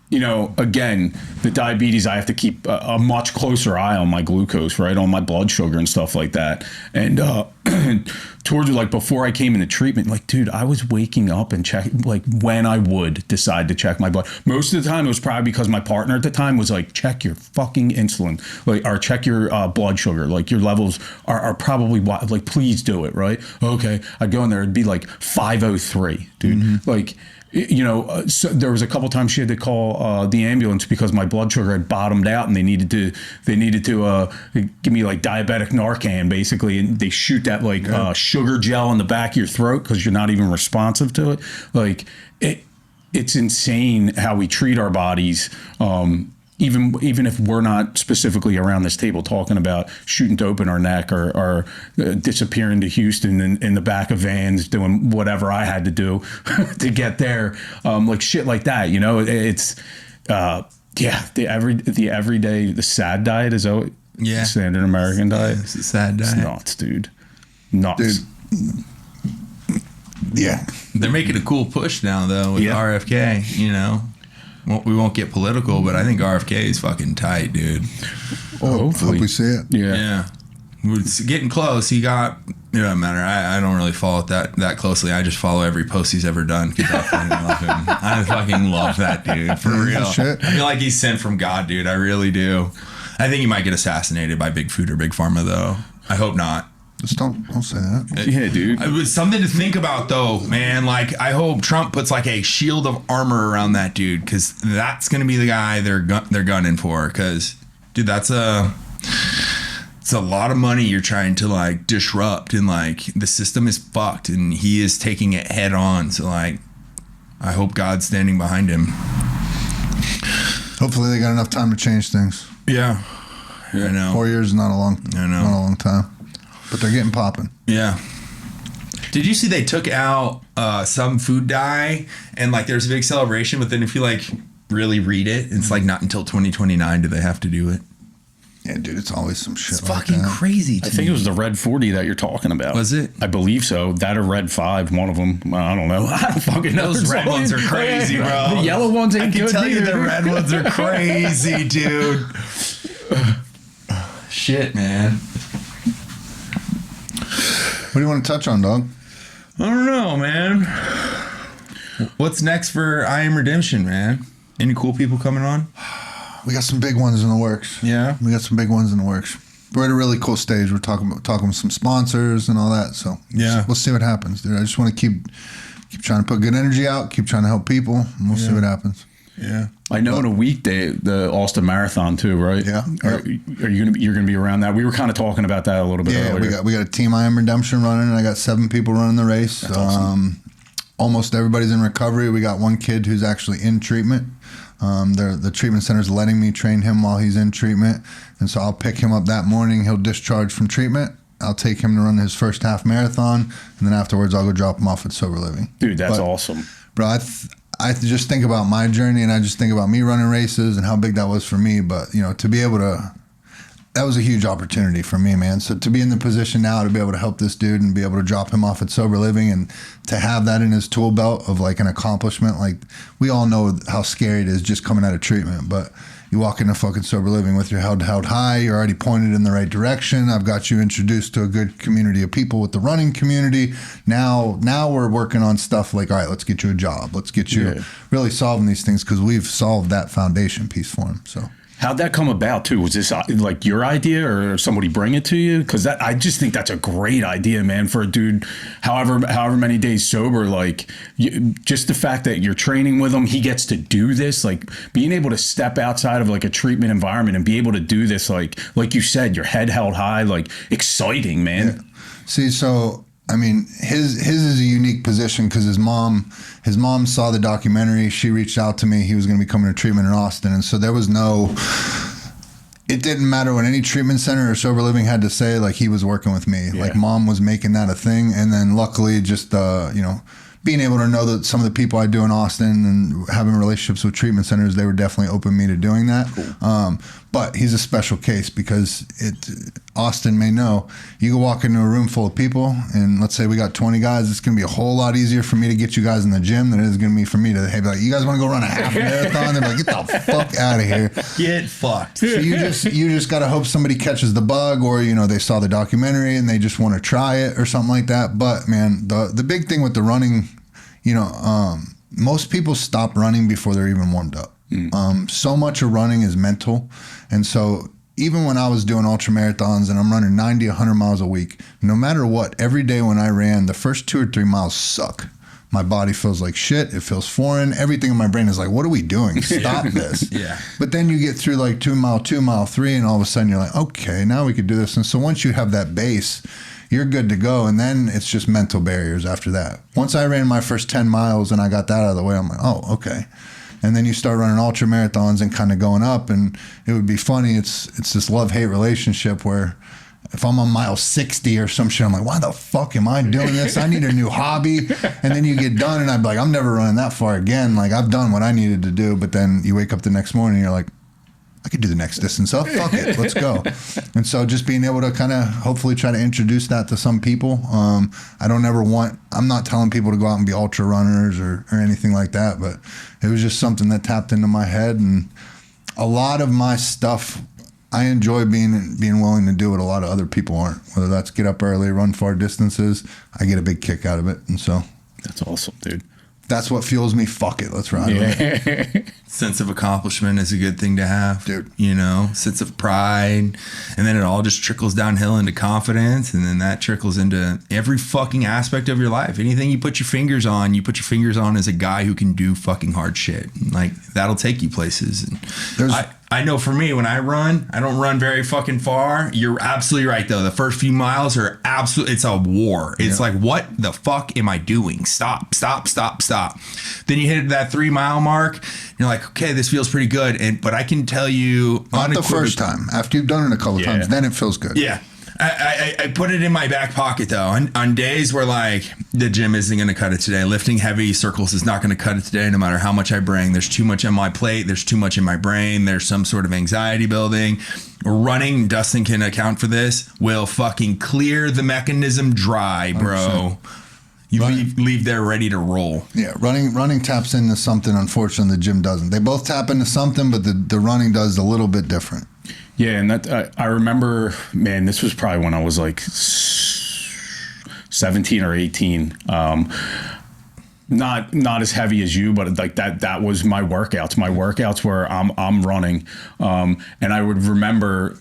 you know, again, the diabetes, I have to keep a much closer eye on my glucose, right? On my blood sugar and stuff like that. And towards like before I came into treatment, like, dude, I was waking up and check, like when I would decide to check my blood. Most of the time it was probably because my partner at the time was like, check your fucking insulin, like, or check your blood sugar. Like your levels are probably, like, please do it, right? Okay. I'd go in there, it'd be like 503, dude. Mm-hmm. Like, you know, so there was a couple times she had to call the ambulance because my blood sugar had bottomed out and they needed to give me like diabetic Narcan basically, and they shoot that like sugar gel in the back of your throat because you're not even responsive to it. Like it's insane how we treat our bodies. Even if we're not specifically around this table talking about shooting dope in our neck or disappearing to Houston in the back of vans doing whatever I had to do to get there, like shit like that, you know, it's the everyday, the SAD diet is standard American diet. It's a sad diet. It's nuts, dude. Nuts. Dude. Yeah. They're making a cool push now though with RFK, you know. Well, we won't get political, but I think RFK is fucking tight, dude. Hope we see it. Yeah. It's getting close. He got, it doesn't matter. I don't really follow it that closely. I just follow every post he's ever done because I fucking love him. I fucking love that dude, for real. Shit. I feel like he's sent from God, dude. I really do. I think he might get assassinated by Big Food or Big Pharma, though. I hope not. Just don't say that. Yeah, dude. It was something to think about, though, man. Like, I hope Trump puts like a shield of armor around that dude, because that's gonna be the guy they're gunning for. Because, dude, it's a lot of money you're trying to like disrupt, and like the system is fucked, and he is taking it head on. So like, I hope God's standing behind him. Hopefully, they got enough time to change things. Yeah, I know. 4 years is not a long time. But they're getting popping. Yeah. Did you see they took out some food dye and like there's a big celebration, but then if you like really read it, it's like not until 2029 do they have to do it. Yeah, dude, it's always some shit. It's like fucking that. crazy. I think it was the Red 40 that you're talking about. Was it? I believe so. That or Red 5, one of them. I don't know. I don't fucking know. Those red ones are crazy, bro. The yellow ones ain't good. I can tell you either. the red ones are crazy, dude. Shit, man. What do you want to touch on, dog? I don't know, man. What's next for I Am Redemption, man? Any cool people coming on? We got some big ones in the works. Yeah. We got some big ones in the works. We're at a really cool stage. We're talking with some sponsors and all that. So yeah, we'll see what happens, dude. I just want to keep trying to put good energy out, keep trying to help people, and we'll see what happens. Yeah. I know in a week the Austin Marathon too, right? Yeah. You're gonna be around that? We were kind of talking about that a little bit earlier. We got a team I Am Redemption running, and I got 7 people running the race. That's awesome. Almost everybody's in recovery. We got one kid who's actually in treatment. The treatment center's letting me train him while he's in treatment, and so I'll pick him up that morning. He'll discharge from treatment. I'll take him to run his first half marathon, and then afterwards I'll go drop him off at Sober Living. Dude, that's awesome, bro. I just think about my journey, and I just think about me running races and how big that was for me. But, you know, to be able to, that was a huge opportunity for me, man. So to be in the position now to be able to help this dude and be able to drop him off at Sober Living and to have that in his tool belt of like an accomplishment, like we all know how scary it is just coming out of treatment. But You walk into fucking sober living with your head held high. You're already pointed in the right direction. I've got you introduced to a good community of people with the running community. Now we're working on stuff like, all right, let's get you a job. Let's get you really solving these things because we've solved that foundation piece for him. So. How'd that come about too? Was this like your idea or somebody bring it to you? Because I just think that's a great idea, man, for a dude, however many days sober, like just the fact that you're training with him, he gets to do this, like being able to step outside of like a treatment environment and be able to do this, like you said, your head held high, like exciting, man. Yeah. See, so I mean, his is a unique position because his mom saw the documentary. She reached out to me. He was going to be coming to treatment in Austin, and so there was no. It didn't matter what any treatment center or sober living had to say. Like he was working with me. Yeah. Like mom was making that a thing, and then luckily, just being able to know that some of the people I do in Austin and having relationships with treatment centers, they were definitely open me to doing that. Cool. But he's a special case because Austin may know, you can walk into a room full of people and let's say we got 20 guys, it's going to be a whole lot easier for me to get you guys in the gym than it is going to be for me to, hey, be like, you guys want to go run a half marathon? They're like, get the fuck out of here. Get fucked. So you just got to hope somebody catches the bug or, they saw the documentary and they just want to try it or something like that. But man, the big thing with the running, most people stop running before they're even warmed up. So much of running is mental. And so even when I was doing ultra marathons and I'm running 90, 100 miles a week, no matter what, every day when I ran, the first 2 or 3 miles suck. My body feels like shit. It feels foreign. Everything in my brain is like, what are we doing? Stop this. Yeah. But then you get through like 2 mile, 2 mile, 3, and all of a sudden you're like, okay, now we could do this. And so once you have that base, you're good to go. And then it's just mental barriers after that. Once I ran my first 10 miles and I got that out of the way, I'm like, oh, okay. And then you start running ultra marathons and kind of going up. And it would be funny. It's this love-hate relationship where if I'm on mile 60 or some shit, I'm like, why the fuck am I doing this? I need a new hobby. And then you get done and I'm like, I'm never running that far again. Like I've done what I needed to do. But then you wake up the next morning and you're like, I could do the next distance up. Fuck it. Let's go. And so just being able to kind of hopefully try to introduce that to some people. I'm not telling people to go out and be ultra runners or anything like that, but it was just something that tapped into my head. And a lot of my stuff, I enjoy being willing to do what a lot of other people aren't, whether that's get up early, run far distances. I get a big kick out of it. And so that's awesome, dude. That's what fuels me. Fuck it. Let's ride with it. Sense of accomplishment is a good thing to have, dude. Sense of pride. And then it all just trickles downhill into confidence. And then that trickles into every fucking aspect of your life. Anything you put your fingers on as a guy who can do fucking hard shit. Like that'll take you places. And I know for me, when I run, I don't run very fucking far. You're absolutely right, though. The first few miles are it's a war. It's like, what the fuck am I doing? Stop. Then you hit that 3 mile mark. And you're like, okay, this feels pretty good. But I can tell you, not the first time. After you've done it a couple times, then it feels good. Yeah. I put it in my back pocket though. On days where like the gym isn't going to cut it today, lifting heavy circles is not going to cut it today, no matter how much I bring. There's too much on my plate. There's too much in my brain. There's some sort of anxiety building. Running, Dustin can account for this, will fucking clear the mechanism dry, bro. 100%. You leave there ready to roll. Yeah, running taps into something, unfortunately, the gym doesn't. They both tap into something, but the running does a little bit different. Yeah, and that I remember, man, this was probably when I was like 17 or 18. Not as heavy as you, but like that was my workouts. My workouts were I'm running. And I would remember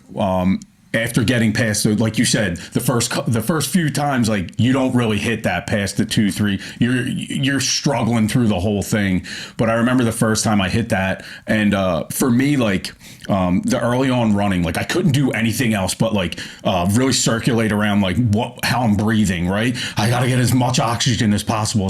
after getting past, like you said, the first few times, like you don't really hit that past the 2, 3. You're struggling through the whole thing. But I remember the first time I hit that, and for me, like the early on running, like I couldn't do anything else but like really circulate around like how I'm breathing. Right, I got to get as much oxygen as possible,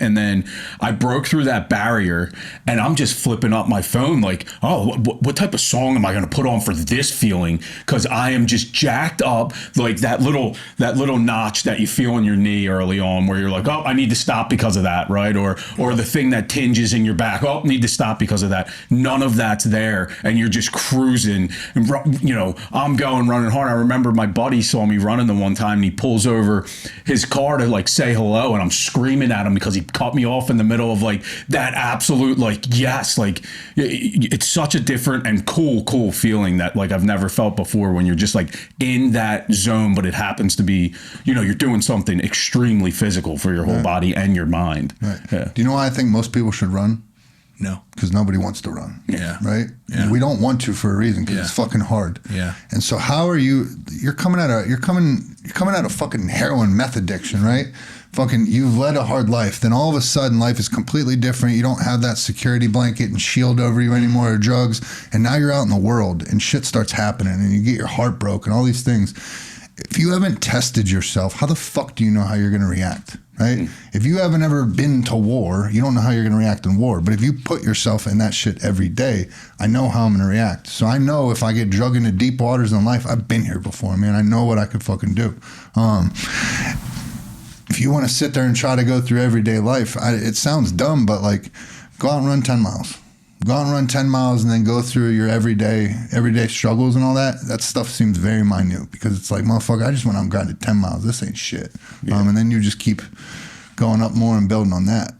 and then I broke through that barrier, and I'm just flipping up my phone, like, oh, what type of song am I going to put on for this feeling, because I am just jacked up, like that little notch that you feel in your knee early on, where you're like, oh, I need to stop because of that, right? Or the thing that tinges in your back, oh, need to stop because of that. None of that's there, and you're just cruising. And I'm going running hard. I remember my buddy saw me running the one time, and he pulls over his car to like say hello, and I'm screaming at him because he cut me off in the middle of like that absolute like yes, like it's such a different and cool feeling that like I've never felt before, when you're just like in that zone, but it happens to be, you're doing something extremely physical for your whole body and your mind. Right. Yeah. Do you know why I think most people should run? No. Because nobody wants to run. Yeah. Right? Yeah. We don't want to for a reason, because Yeah. it's fucking hard. Yeah. And so how are you're coming out of fucking heroin meth addiction, right? Fucking, you've led a hard life. Then all of a sudden life is completely different. You don't have that security blanket and shield over you anymore, or drugs. And now you're out in the world and shit starts happening and you get your heart broken, all these things. If you haven't tested yourself, how the fuck do you know how you're going to react? Right? If you haven't ever been to war, you don't know how you're going to react in war. But if you put yourself in that shit every day, I know how I'm going to react. So I know if I get drug into deep waters in life, I've been here before, man. I know what I could fucking do. If you want to sit there and try to go through everyday life, it sounds dumb, but like, go out and run 10 miles. Go out and run 10 miles and then go through your everyday struggles and all that. That stuff seems very minute, because it's like, motherfucker, I just went out and grinded 10 miles. This ain't shit. Yeah. And then you just keep going up more and building on that.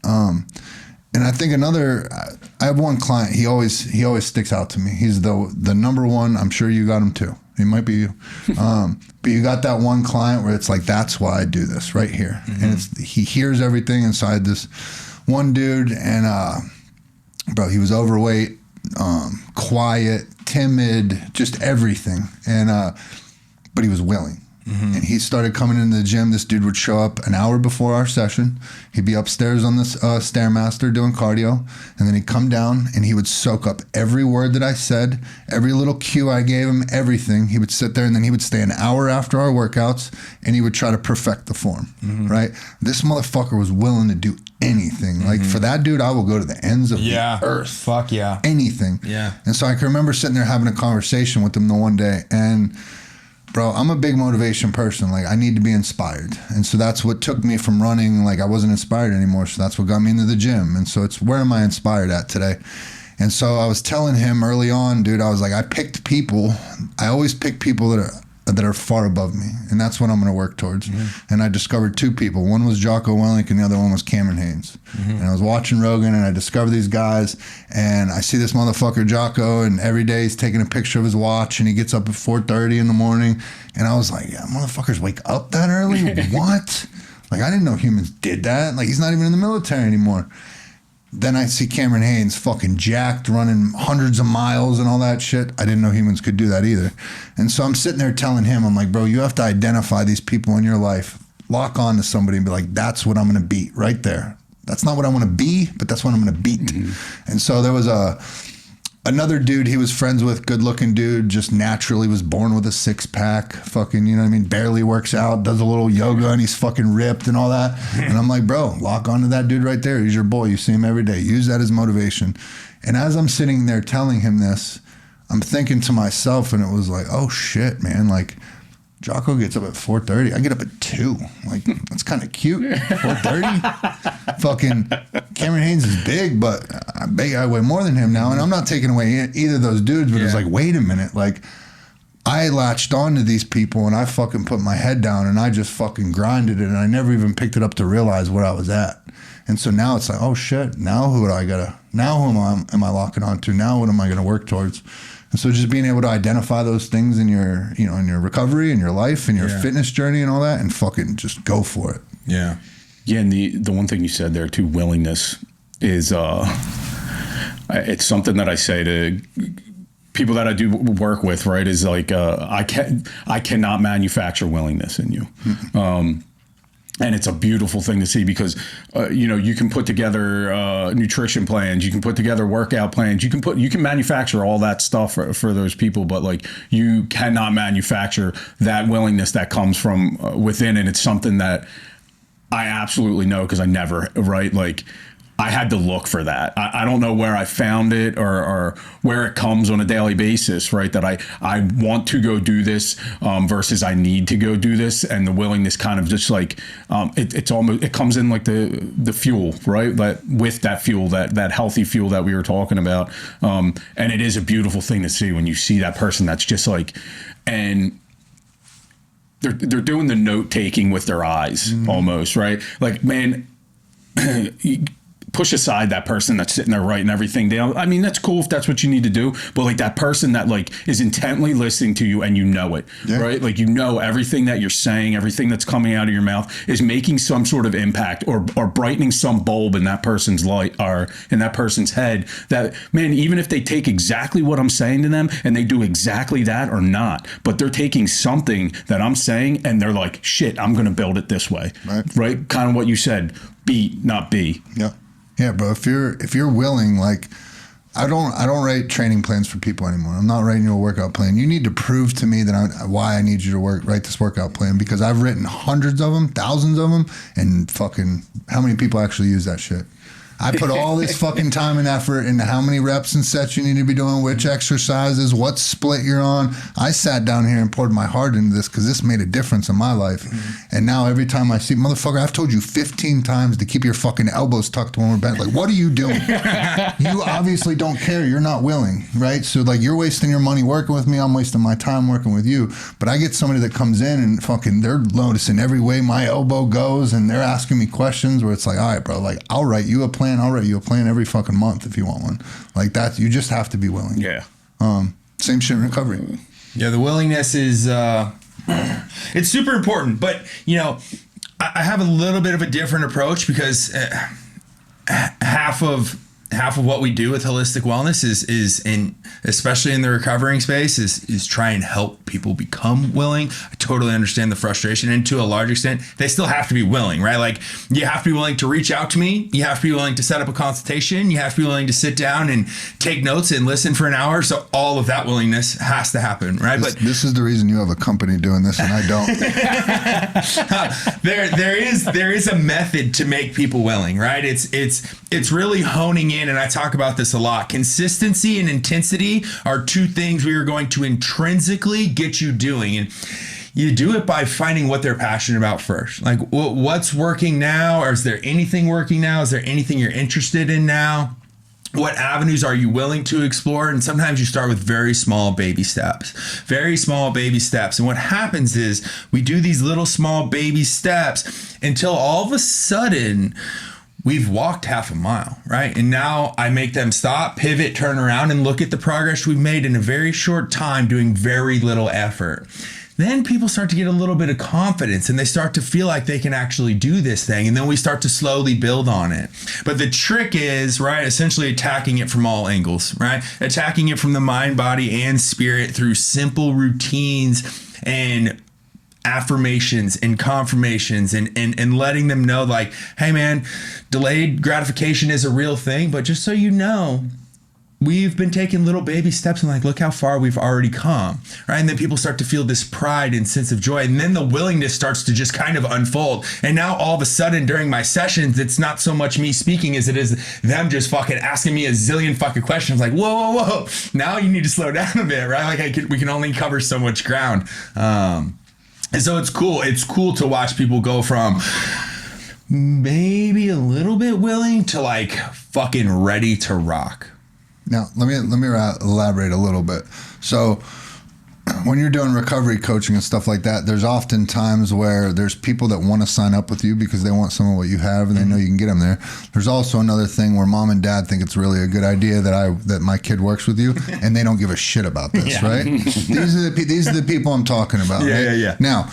And I think I have one client, he always sticks out to me. He's the number one. I'm sure you got him too. It might be you. But you got that one client where it's like, that's why I do this right here. Mm-hmm. And he hears everything inside this one dude. And, bro, he was overweight, quiet, timid, just everything. And, but he was willing. Mm-hmm. And he started coming into the gym. This dude would show up an hour before our session. He'd be upstairs on this Stairmaster doing cardio. And then he'd come down and he would soak up every word that I said, every little cue I gave him, everything. He would sit there, and then he would stay an hour after our workouts and he would try to perfect the form, right? This motherfucker was willing to do anything. Like, for that dude, I will go to the ends of the earth. Fuck yeah. Anything. Yeah. And so I can remember sitting there having a conversation with him the one day, and bro, I'm a big motivation person. Like, I need to be inspired. And so that's what took me from running. Like, I wasn't inspired anymore. So that's what got me into the gym. And so it's, where am I inspired at today? And so I was telling him early on, dude, I was like, I always pick people that are far above me. And that's what I'm going to work towards. Mm-hmm. And I discovered two people. One was Jocko Willink and the other one was Cameron Haynes. Mm-hmm. And I was watching Rogan and I discovered these guys, and I see this motherfucker Jocko, and every day he's taking a picture of his watch, and he gets up at 4:30 in the morning. And I was like, yeah, motherfuckers wake up that early? What? Like, I didn't know humans did that. Like, he's not even in the military anymore. Then I see Cameron Haynes fucking jacked, running hundreds of miles and all that shit. I didn't know humans could do that either. And so I'm sitting there telling him, I'm like, bro, you have to identify these people in your life, lock on to somebody and be like, that's what I'm going to beat right there. That's not what I want to be, but that's what I'm going to beat. Mm-hmm. And so there was another dude he was friends with, good looking dude, just naturally was born with a 6-pack, fucking, you know what I mean, barely works out, does a little yoga, and he's fucking ripped and all that. And I'm like, bro, lock onto that dude right there. He's your boy. You see him every day. Use that as motivation. And as I'm sitting there telling him this, I'm thinking to myself, and it was like, oh shit, man, like, Jocko gets up at 4:30. I get up at 2. Like, that's kind of cute. 4:30. Fucking Cameron Haynes is big, but I weigh more than him now. And I'm not taking away either of those dudes, but it's like, wait a minute. Like, I latched on to these people and I fucking put my head down and I just fucking grinded it, and I never even picked it up to realize what I was at. And so now it's like, oh shit, now who am I locking onto? Now what am I going to work towards? And so just being able to identify those things in your, in your recovery, in your life, in your fitness journey and all that, and fucking just go for it. Yeah. Yeah. And the one thing you said there too, willingness, is it's something that I say to people that I do work with, right? Is like, I cannot manufacture willingness in you. Mm-hmm. And it's a beautiful thing to see, because, you can put together nutrition plans, you can put together workout plans, you can manufacture all that stuff for those people, but like, you cannot manufacture that willingness that comes from within. And it's something that I absolutely know, because I never, right? Like, I had to look for that. I don't know where I found it or where it comes on a daily basis, right? That I want to go do this versus I need to go do this, and the willingness kind of just like it's almost, it comes in like the fuel, right? But with that fuel, that healthy fuel that we were talking about, and it is a beautiful thing to see when you see that person that's just like, and they're doing the note taking with their eyes almost, right? Like, man. Push aside that person that's sitting there writing everything down. I mean, that's cool if that's what you need to do, but like that person that like is intently listening to you and you know it, right? Like, you know, everything that you're saying, everything that's coming out of your mouth is making some sort of impact or brightening some bulb in that person's light or in that person's head. That, man, even if they take exactly what I'm saying to them and they do exactly that or not, but they're taking something that I'm saying and they're like, shit, I'm going to build it this way. Right? Kind of what you said, be, not be. Yeah. Yeah, bro. If you're willing, like, I don't write training plans for people anymore. I'm not writing you a workout plan. You need to prove to me that why I need you to write this workout plan, because I've written hundreds of them, thousands of them, and fucking how many people actually use that shit? I put all this fucking time and effort into how many reps and sets you need to be doing, which exercises, what split you're on. I sat down here and poured my heart into this because this made a difference in my life. And now every time I see, motherfucker, I've told you 15 times to keep your fucking elbows tucked when we're bent. Like, what are you doing? You obviously don't care. You're not willing, right? So, like, you're wasting your money working with me. I'm wasting my time working with you. But I get somebody that comes in and fucking, they're noticing every way my elbow goes, and they're asking me questions where it's like, all right, bro, like, I'll write you a plan. I'll write you a plan every fucking month if you want one. Like that, you just have to be willing. Yeah. Same shit in recovery. Yeah, the willingness is it's super important. But, you know, I have a little bit of a different approach because half of what we do with holistic wellness is in, especially in the recovering space, is try and help people become willing. I totally understand the frustration, and to a large extent, they still have to be willing, right? Like, you have to be willing to reach out to me. You have to be willing to set up a consultation. You have to be willing to sit down and take notes and listen for an hour. So all of that willingness has to happen, right? This is the reason you have a company doing this and I don't. there is a method to make people willing, right? It's really honing in, and I talk about this a lot. Consistency and intensity are two things we are going to intrinsically get you doing. And you do it by finding what they're passionate about first. Like, what's working now? Or is there anything working now? Is there anything you're interested in now? What avenues are you willing to explore? And sometimes you start with very small baby steps. And what happens is we do these little small baby steps until all of a sudden we've walked half a mile, right? And now I make them stop, pivot, turn around, and look at the progress we've made in a very short time doing very little effort. Then people start to get a little bit of confidence and they start to feel like they can actually do this thing. And then we start to slowly build on it. But the trick is, right, essentially attacking it from all angles, right? Attacking it from the mind, body, and spirit through simple routines and affirmations and confirmations and letting them know, like, hey man, delayed gratification is a real thing, but just so you know, we've been taking little baby steps and, like, look how far we've already come, right? And then people start to feel this pride and sense of joy, and then the willingness starts to just kind of unfold. And now all of a sudden during my sessions, it's not so much me speaking as it is them just fucking asking me a zillion fucking questions, like, whoa, now you need to slow down a bit, right? Like, we can only cover so much ground. And so it's cool. It's cool to watch people go from maybe a little bit willing to, like, fucking ready to rock. Now, let me elaborate a little bit. So when you're doing recovery coaching and stuff like that, there's often times where there's people that want to sign up with you because they want some of what you have and they know you can get them there. There's also another thing where mom and dad think it's really a good idea that my kid works with you, and they don't give a shit about this, right? These are the people I'm talking about. Yeah. Now,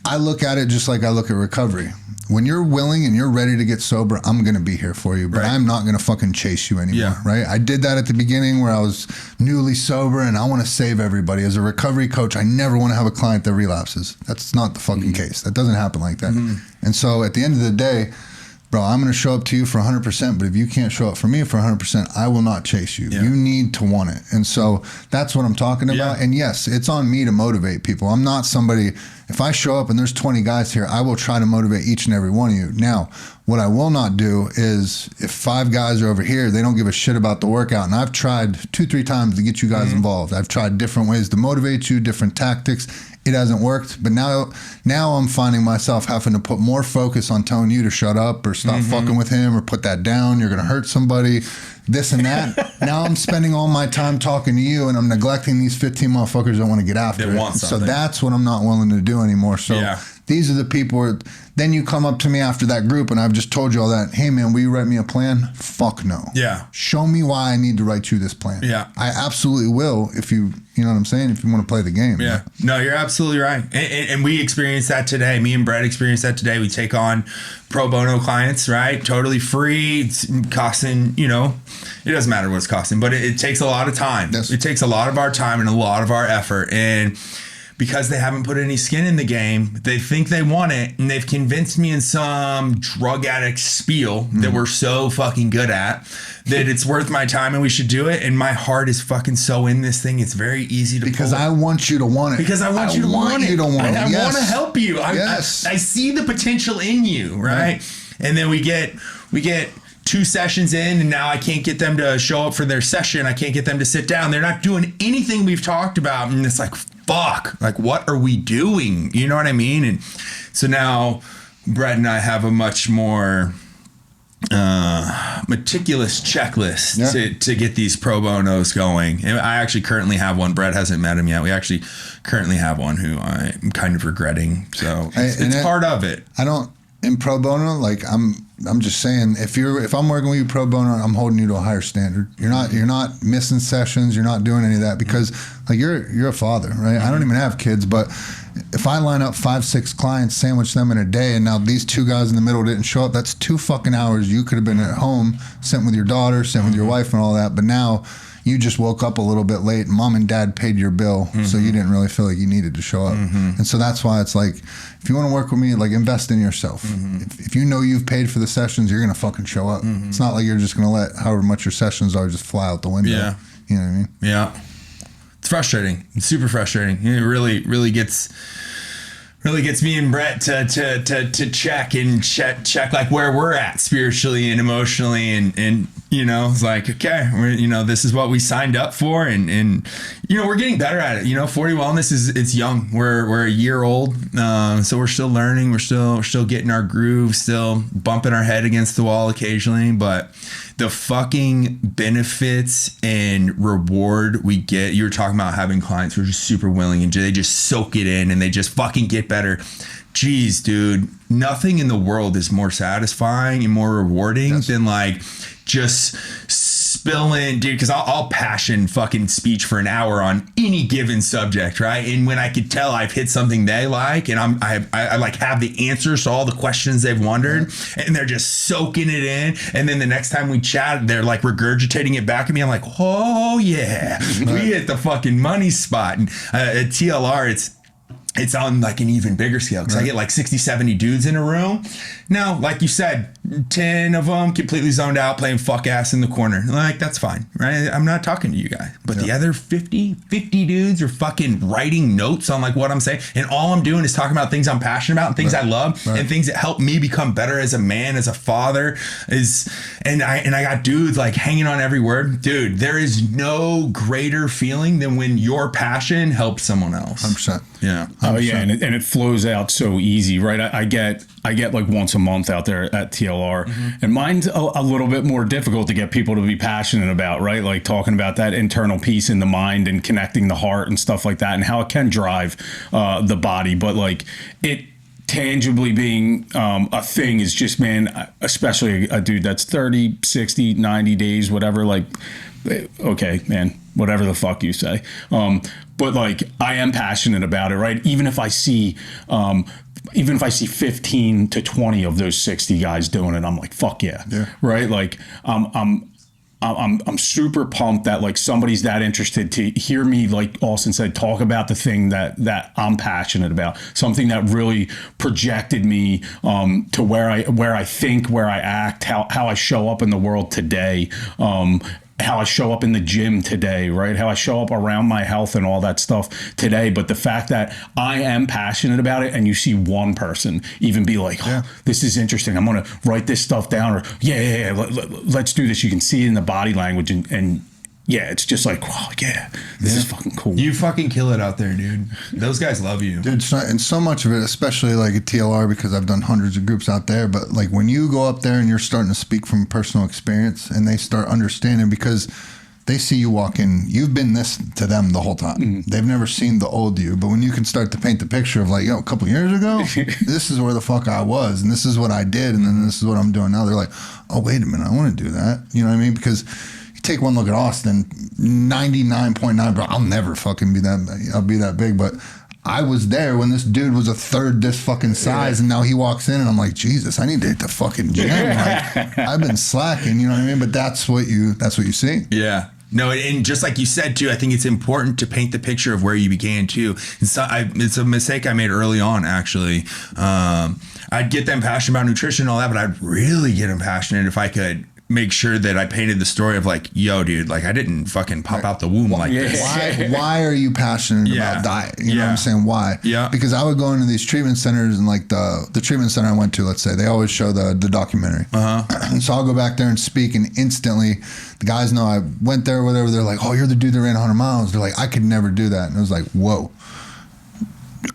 I look at it just like I look at recovery. When you're willing and you're ready to get sober, I'm going to be here for you, but I'm not going to fucking chase you anymore, right? I did that at the beginning where I was newly sober and I want to save everybody. As a recovery coach, I never want to have a client that relapses. That's not the fucking case. That doesn't happen like that. And so at the end of the day, bro, I'm going to show up to you for 100%, but if you can't show up for me for 100%, I will not chase you. You need to want it. And so that's what I'm talking about. And yes, it's on me to motivate people. I'm not somebody, if I show up and there's 20 guys here, I will try to motivate each and every one of you. Now, what I will not do is if 5 guys are over here, they don't give a shit about the workout. And I've tried 2-3 times to get you guys involved. I've tried different ways to motivate you, different tactics. It hasn't worked, but now I'm finding myself having to put more focus on telling you to shut up or stop fucking with him or put that down. You're going to hurt somebody, this and that. Now I'm spending all my time talking to you and I'm neglecting these 15 motherfuckers that want to get after it. So that's what I'm not willing to do anymore. So these are the people where then you come up to me after that group and I've just told you all that. Hey man, will you write me a plan? Fuck no. Yeah. Show me why I need to write you this plan. Yeah. I absolutely will if you know what I'm saying? If you want to play the game. Yeah. No, you're absolutely right. And we experienced that today. Me and Brett experienced that today. We take on pro bono clients, right? Totally free. It's costing, it doesn't matter what it's costing, but it takes a lot of time. It takes a lot of our time and a lot of our effort. And because they haven't put any skin in the game, they think they want it, and they've convinced me in some drug addict spiel that we're so fucking good at that it's worth my time and we should do it. And my heart is fucking so in this thing. It's very easy to because I want you to want it. Because I want you to want it. I Yes. want to help you. I see the potential in you, right? And then we get 2 sessions in and now I can't get them to show up for their session. I can't get them to sit down. They're not doing anything we've talked about. And it's like, fuck, like what are we doing? You know what I mean? And so now Brett and I have a much more meticulous checklist to get these pro bonos going. And I actually currently have one. Brett hasn't met him yet. We actually currently have one who I'm kind of regretting. So it's part of it. I don't, in pro bono, like I'm just saying, if I'm working with you pro bono, I'm holding you to a higher standard. You're not missing sessions. You're not doing any of that because like you're a father, right? I don't even have kids, but if I line up 5-6 clients, sandwich them in a day, and now these 2 guys in the middle didn't show up, that's 2 fucking hours you could have been at home, sitting with your daughter, sitting with your wife and all that. But now you just woke up a little bit late. Mom and dad paid your bill, so you didn't really feel like you needed to show up. And so that's why it's like, if you want to work with me, like invest in yourself. If you know you've paid for the sessions, you're going to fucking show up. It's not like you're just going to let however much your sessions are just fly out the window. Yeah. You know what I mean? Yeah. It's frustrating. It's super frustrating. It really gets me and Brett to check like where we're at spiritually and emotionally and it's like, okay, this is what we signed up for and we're getting better at it. 40 Wellness it's young. We're a year old. So we're still learning. We're still getting our groove, still bumping our head against the wall occasionally, but the fucking benefits and reward we get. You were talking about having clients who are just super willing and they just soak it in and they just fucking get better. Jeez, dude, nothing in the world is more satisfying and more rewarding than like just spilling, dude, because I'll passion fucking speech for an hour on any given subject, right? And when I could tell I've hit something they like and I like have the answers to all the questions they've wondered and they're just soaking it in. And then the next time we chat, they're like regurgitating it back at me. I'm like, oh yeah, we hit the fucking money spot. And at TLR, it's on like an even bigger scale because I get like 60, 70 dudes in a room. Now, like you said, 10 of them completely zoned out playing fuck ass in the corner. Like, that's fine, right? I'm not talking to you guys. But the other 50 dudes are fucking writing notes on like what I'm saying. And all I'm doing is talking about things I'm passionate about and things I love and things that help me become better as a man, as a father. And I got dudes like hanging on every word. Dude, there is no greater feeling than when your passion helps someone else. 100%. Yeah. 100%. Oh yeah, and it flows out so easy, right? I get like once a month out there at TLR, and mine's a little bit more difficult to get people to be passionate about, right? Like talking about that internal piece in the mind and connecting the heart and stuff like that, and how it can drive the body, but like it tangibly being a thing is just, man, especially a dude that's 30, 60, 90 days, whatever, like, okay, man, whatever the fuck you say. But like, I am passionate about it, right? Even if I see 15 to 20 of those 60 guys doing it, I'm like, fuck yeah. Right? Like, I'm super pumped that like somebody's that interested to hear me, like Austin said, talk about the thing that I'm passionate about, something that really projected me to where I think, where I act, how I show up in the world today. how I show up in the gym today, right? How I show up around my health and all that stuff today. But the fact that I am passionate about it, and you see one person even be like, oh, this is interesting, I'm going to write this stuff down, or let's do this. You can see it in the body language, and yeah, it's just like, oh, yeah, this is fucking cool. You fucking kill it out there, dude. Those guys love you. Dude, and so much of it, especially like at TLR, because I've done hundreds of groups out there, but like when you go up there and you're starting to speak from personal experience and they start understanding, because they see you walk in, you've been this to them the whole time. Mm-hmm. They've never seen the old you. But when you can start to paint the picture of like, yo, a couple years ago, this is where the fuck I was, and this is what I did, and then this is what I'm doing now. They're like, oh, wait a minute, I want to do that. You know what I mean? Because take one look at Austin, 99.9, bro, I'll never fucking be that, I'll be that big, but I was there when this dude was a third this fucking size, and now he walks in and I'm like, Jesus, I need to hit the fucking gym. Like, I've been slacking, you know what I mean? But that's what you see. Yeah. No, and just like you said too, I think it's important to paint the picture of where you began too. It's a mistake I made early on, actually. I'd get them passionate about nutrition and all that, but I'd really get them passionate if I could make sure that I painted the story of like, yo, dude, like I didn't fucking pop out the womb like this. Why are you passionate about diet? You know what I'm saying? Why? Yeah. Because I would go into these treatment centers, and like the treatment center I went to, let's say, they always show the documentary. And so I'll go back there and speak, and instantly the guys know I went there or whatever. They're like, oh, you're the dude that ran 100 miles. They're like, I could never do that. And it was like, whoa.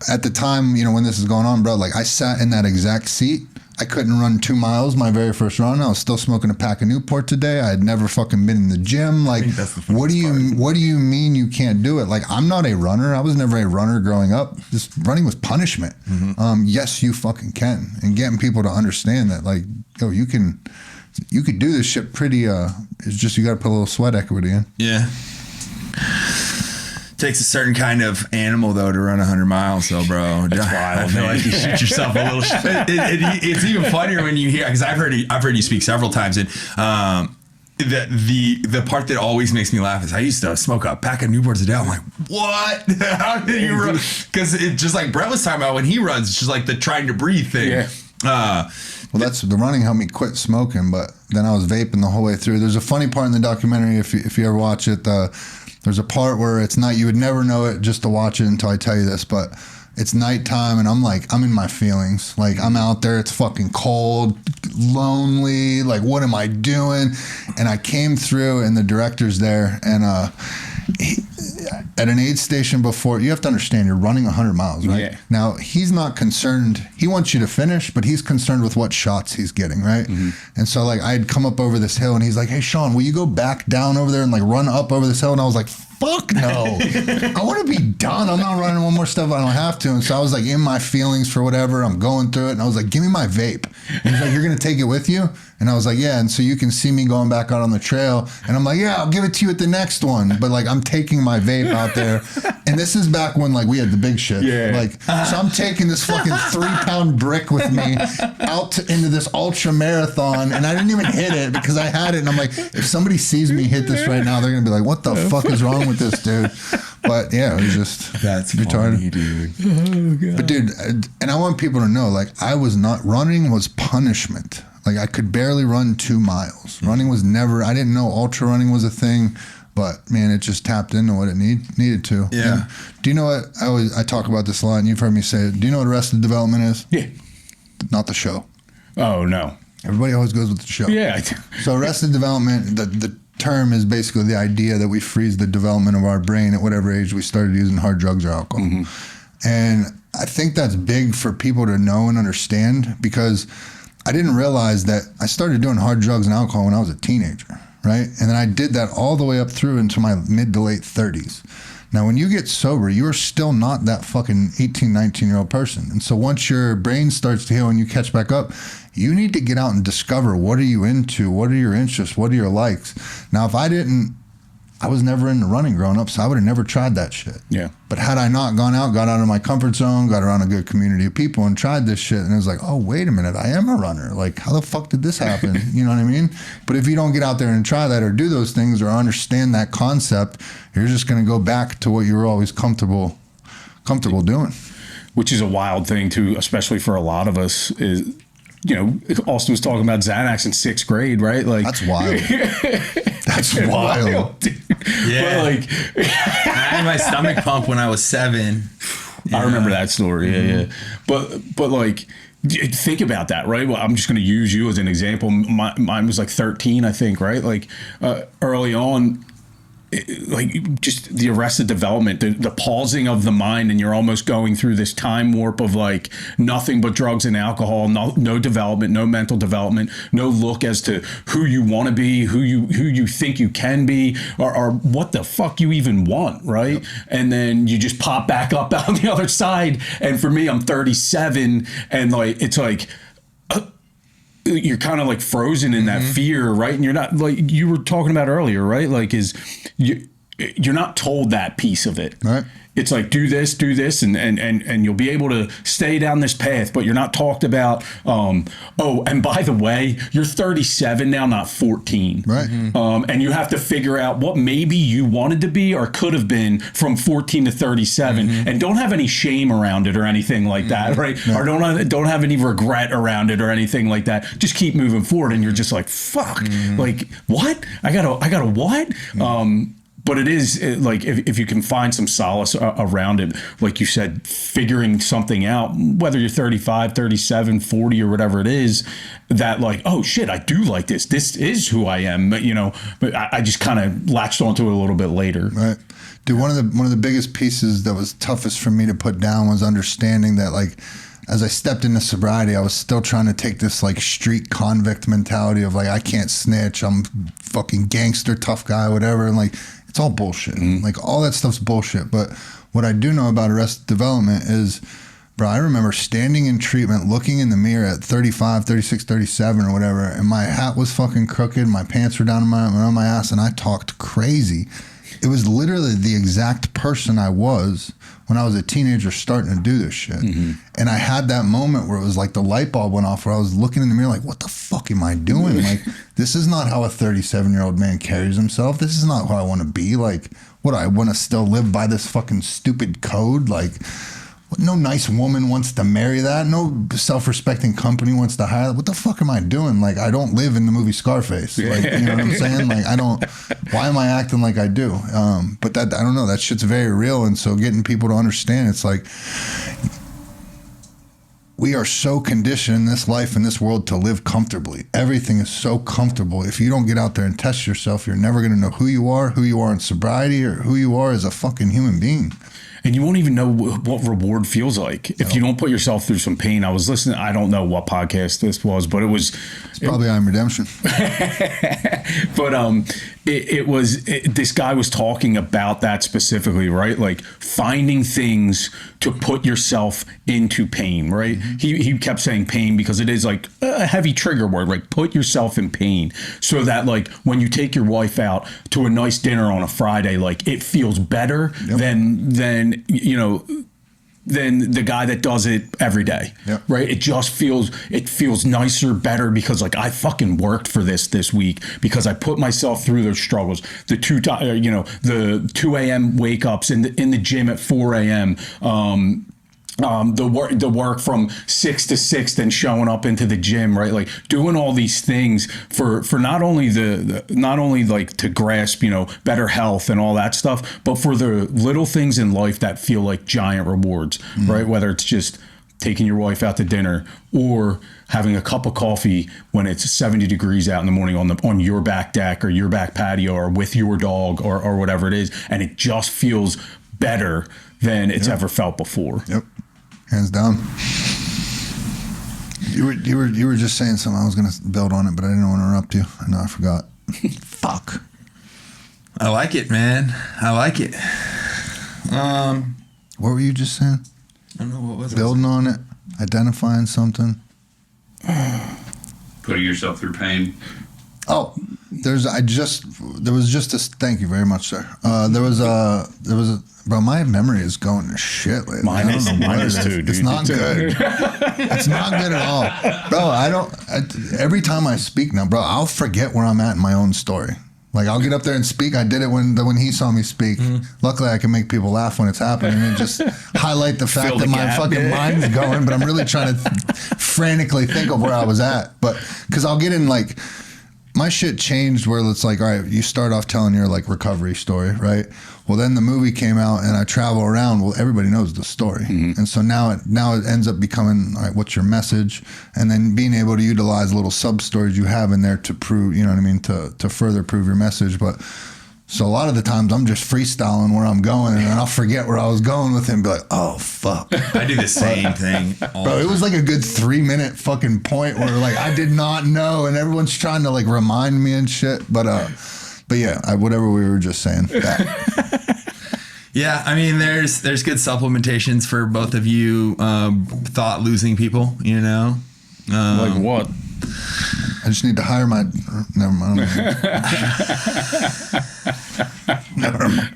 At the time, you know, when this is going on, bro, like I sat in that exact seat. I couldn't run 2 miles my very first run. I was still smoking a pack of Newport today. I had never fucking been in the gym. Like, what do you mean you can't do it? Like, I'm not a runner. I was never a runner growing up. Just running was punishment. Mm-hmm. Yes, you fucking can. And getting people to understand that, like, yo, you could do this shit pretty. It's just you got to put a little sweat equity in. Yeah. Takes a certain kind of animal though to run 100 miles, though, bro. That's wild. I feel like you shoot yourself a little. It's even funnier when you hear, because I've heard you speak several times, and the part that always makes me laugh is I used to smoke a pack of Newports a day. I'm like, what? How did you run? Because it's just like Brett was talking about when he runs, it's just like the trying to breathe thing. Yeah. Well, that's the running helped me quit smoking, but then I was vaping the whole way through. There's a funny part in the documentary if you ever watch it. There's a part where it's not, you would never know it just to watch it until I tell you this, but it's nighttime and I'm in my feelings. Like I'm out there, it's fucking cold, lonely, like what am I doing? And I came through and the director's there, and at an aid station before, you have to understand you're running 100 miles, right? Yeah. Now, he's not concerned. He wants you to finish, but he's concerned with what shots he's getting, right? Mm-hmm. And so, like, I'd come up over this hill, and he's like, hey, Shawn, will you go back down over there and, like, run up over this hill? And I was like, fuck no. I want to be done. I'm not running one more step if I don't have to. And so I was, like, in my feelings for whatever. I'm going through it, and I was like, give me my vape. And he's like, you're going to take it with you? And I was like, yeah. And so you can see me going back out on the trail. And I'm like, yeah, I'll give it to you at the next one. But like, I'm taking my vape out there. And this is back when like we had the big shit. Yeah. Like, so I'm taking this fucking 3-pound brick with me out into this ultra marathon. And I didn't even hit it because I had it. And I'm like, if somebody sees me hit this right now, they're going to be like, what the fuck is wrong with this dude? But yeah, it was just that's retarded, funny, dude. Oh, God. But dude, and I want people to know, like, I was not, running was punishment. Like, I could barely run 2 miles. Running was never, I didn't know ultra running was a thing, but man, it just tapped into what it needed to. Yeah. And do you know what, I talk about this a lot, and you've heard me say it. Do you know what Arrested Development is? Yeah. Not the show. Oh, no. Everybody always goes with the show. Yeah. So Arrested Development, the term is basically the idea that we freeze the development of our brain at whatever age we started using hard drugs or alcohol. Mm-hmm. And I think that's big for people to know and understand, because I didn't realize that I started doing hard drugs and alcohol when I was a teenager, right? And then I did that all the way up through into my mid to late 30s. Now, when you get sober, you're still not that fucking 18, 19-year-old person. And so once your brain starts to heal and you catch back up, you need to get out and discover, what are you into? What are your interests? What are your likes? Now, if I was never into running growing up, so I would have never tried that shit. Yeah. But had I not gone out, got out of my comfort zone, got around a good community of people and tried this shit, and it was like, oh, wait a minute, I am a runner. Like, how the fuck did this happen? You know what I mean? But if you don't get out there and try that or do those things or understand that concept, you're just going to go back to what you were always comfortable doing. Which is a wild thing, too, especially for a lot of us, is, you know, Austin was talking about Xanax in 6th grade, right? Like, that's wild. That's wild. Dude. Yeah. But like, I had my stomach pump when I was 7. I remember that story. Yeah. But like, think about that, right? Well, I'm just going to use you as an example. Mine was like 13, I think, right? Like early on, like just the arrested development, the pausing of the mind, and you're almost going through this time warp of like nothing but drugs and alcohol, no development, no mental development, no look as to who you want to be, who you think you can be, or what the fuck you even want, right? Yep. And then you just pop back up on the other side. And for me, I'm 37, and like it's like you're kind of like frozen in that fear, right? And you're not, like you were talking about earlier, right? Like you're not told that piece of it. Right. It's like, do this, and you'll be able to stay down this path, but you're not talked about, oh, and by the way, you're 37 now, not 14. Right. And you have to figure out what maybe you wanted to be or could have been from 14 to 37, and don't have any shame around it or anything like that, right? Or don't have any regret around it or anything like that. Just keep moving forward, and you're just like, fuck, like what? I gotta what? But it is like if you can find some solace around it, like you said, figuring something out, whether you're 35, 37, 40 or whatever it is, that like, oh shit, I do like this. This is who I am. But, but I just kind of latched onto it a little bit later. Right. Dude, one of the biggest pieces that was toughest for me to put down was understanding that, like, as I stepped into sobriety, I was still trying to take this like street convict mentality of like, I can't snitch, I'm fucking gangster, tough guy, whatever. And like, it's all bullshit. Like all that stuff's bullshit. But what I do know about Arrested Development is, bro, I remember standing in treatment, looking in the mirror at 35, 36, 37 or whatever, and my hat was fucking crooked, my pants were down on my ass, and I talked crazy. It was literally the exact person I was when I was a teenager starting to do this shit. And I had that moment where it was like the light bulb went off, where I was looking in the mirror like, what the fuck am I doing? Like, this is not how a 37-year-old man carries himself. This is not who I want to be. Like, what, I want to still live by this fucking stupid code? Like, no nice woman wants to marry that. No self-respecting company wants to hire that. What the fuck am I doing? Like, I don't live in the movie Scarface. Like, you know what I'm saying? Like, why am I acting like I do? But that, I don't know, that shit's very real. And so getting people to understand, it's like, we are so conditioned in this life, in this world, to live comfortably. Everything is so comfortable. If you don't get out there and test yourself, you're never going to know who you are in sobriety, or who you are as a fucking human being. And you won't even know what reward feels like if you don't put yourself through some pain. I was listening, I don't know what podcast this was, but it's probably I'm Redemption. But this guy was talking about that specifically, right? Like finding things to put yourself into pain, right? He kept saying pain because it is like a heavy trigger word, like put yourself in pain, so that like when you take your wife out to a nice dinner on a Friday, like it feels better than the guy that does it every day, right? It just feels nicer, better, because like I fucking worked for this week, because I put myself through those struggles. The 2 a.m. wake ups in the gym at 4 a.m. The work from 6 to 6, then showing up into the gym, right? Like doing all these things for not only like to grasp, better health and all that stuff, but for the little things in life that feel like giant rewards, right? Whether it's just taking your wife out to dinner, or having a cup of coffee when it's 70 degrees out in the morning on your back deck or your back patio, or with your dog, or whatever it is, and it just feels better than it's ever felt before. Yep. Hands down. You were just saying something. I was going to build on it, but I didn't want to interrupt you. I know I forgot. Fuck. I like it, man. I like it. What were you just saying? I don't know, what was it? Building on it, identifying something. Putting yourself through pain. Oh, there was just this. Thank you very much, sir. There was a. Bro, my memory is going to shit lately. Mine is too, dude. It's not good. It's not good at all, bro. Every time I speak now, bro, I'll forget where I'm at in my own story. Like, I'll get up there and speak. I did it when he saw me speak. Luckily, I can make people laugh when it's happening, and just highlight the fact that my fucking mind's going. But I'm really trying to frantically think of where I was at. But because I'll get in like. my shit changed where it's like, all right, you start off telling your like recovery story, right? Well, then the movie came out and I travel around. Well, everybody knows the story. And so now it ends up becoming, all right, what's your message? And then being able to utilize little sub stories you have in there to prove, you know what I mean, to further prove your message. But so a lot of the times I'm just freestyling where I'm going, and then I'll forget where I was going with him and be like, oh, fuck. I do the same thing. Bro, it was like a good 3-minute fucking point where like I did not know, and everyone's trying to like remind me and shit. But yeah, whatever we were just saying. Yeah, I mean, there's good supplementations for both of you thought losing people, you know? Like what? I just need to hire my. Never mind. Never mind.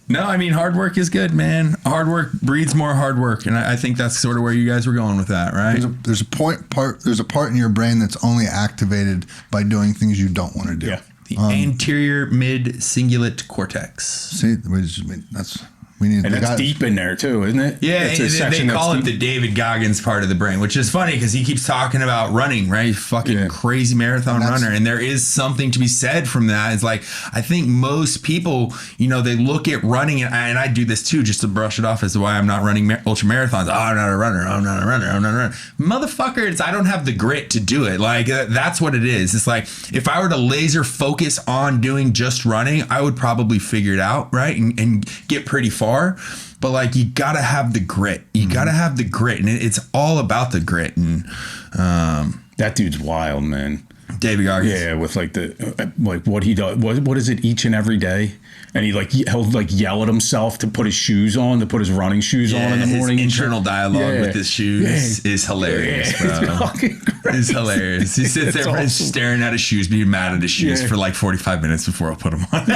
No, I mean, hard work is good, man. Hard work breeds more hard work, and I think that's sort of where you guys were going with that, right? There's a part in your brain that's only activated by doing things you don't want to do. Yeah. The anterior mid cingulate cortex. See, we need. And that's deep in there too, isn't it? Yeah, It's they call it the David Goggins part of the brain, which is funny because he keeps talking about running, right? Fucking crazy marathon runner. And there is something to be said from that. It's like, I think most people, you know, they look at running, and I do this too, just to brush it off as to why I'm not running ultra marathons. Oh, I'm not a runner. Motherfucker, I don't have the grit to do it. Like, that's what it is. It's like, if I were to laser focus on doing just running, I would probably figure it out, right? And get pretty far. But like, you gotta have the grit. You gotta have the grit, and it's all about the grit. And that dude's wild, man. David Goggins. Yeah, with like what he does. What is it each and every day? And he'll like yell at himself to put his shoes on, to put his running shoes on in the morning. His internal dialogue with his shoes is hilarious, bro. It's hilarious. He sits there awesome. Staring at his shoes, being mad at his shoes for like 45 minutes before I'll put them on.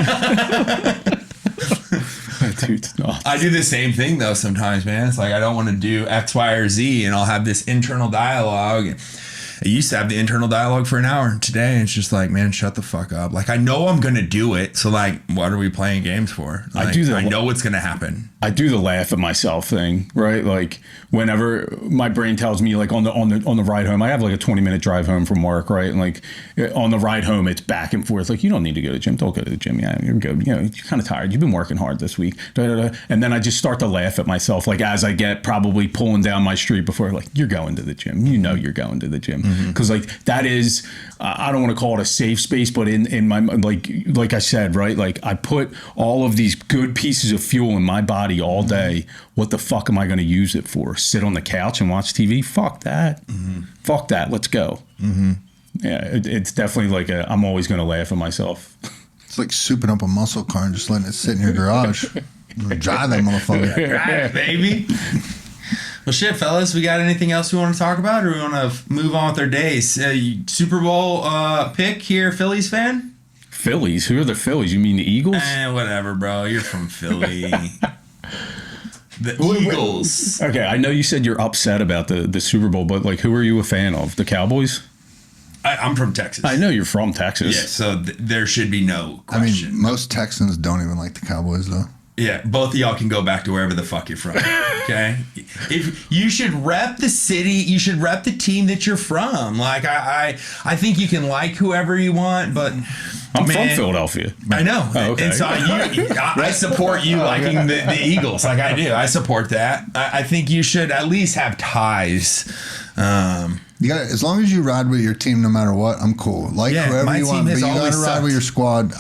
Dude, I do the same thing though sometimes, man. It's like, I don't want to do X, Y, or Z, and I'll have this internal dialogue. I used to have the internal dialogue for an hour. Today it's just like, man, shut the fuck up. Like, I know I'm gonna do it, so like, what are we playing games for? Like, I know what's gonna happen. I do the laugh at myself thing, right? Like, whenever my brain tells me, like on the ride home, I have like a 20-minute drive home from work, right? And like on the ride home, it's back and forth. Like, you don't need to go to the gym. Don't go to the gym. Yeah, you're good. You know, you're kind of tired. You've been working hard this week. And then I just start to laugh at myself, like as I get probably pulling down my street before, like, you're going to the gym. You know you're going to the gym. Because like, that is, I don't want to call it a safe space, but in my, like I said, right? Like, I put all of these good pieces of fuel in my body all day. What the fuck am I going to use it for? Sit on the couch and watch TV? Fuck that. Fuck that. Let's go. Yeah, it's definitely like I'm always going to laugh at myself. It's like souping up a muscle car and just letting it sit in your garage. Drive that motherfucker. Drive, baby. Well, shit, fellas, we got anything else we want to talk about, or we want to move on with our days? Super Bowl pick here, Phillies fan? Phillies? Who are the Phillies? You mean the Eagles? Whatever, bro. You're from Philly. The Eagles. Okay, I know you said you're upset about the Super Bowl, but like, who are you a fan of? The Cowboys? I'm from Texas. I know you're from Texas. Yeah, so there should be no question. I mean, most Texans don't even like the Cowboys, though. Yeah, both of y'all can go back to wherever the fuck you're from. Okay, if you should rep the city, you should rep the team that you're from. Like, I think you can like whoever you want, but I'm from Philadelphia. I know. Oh, okay. And so I support you liking the Eagles. Like, I do. I support that. I think you should at least have ties. You got, as long as you ride with your team, no matter what, I'm cool. Like, whoever you want, but you got to ride with your squad.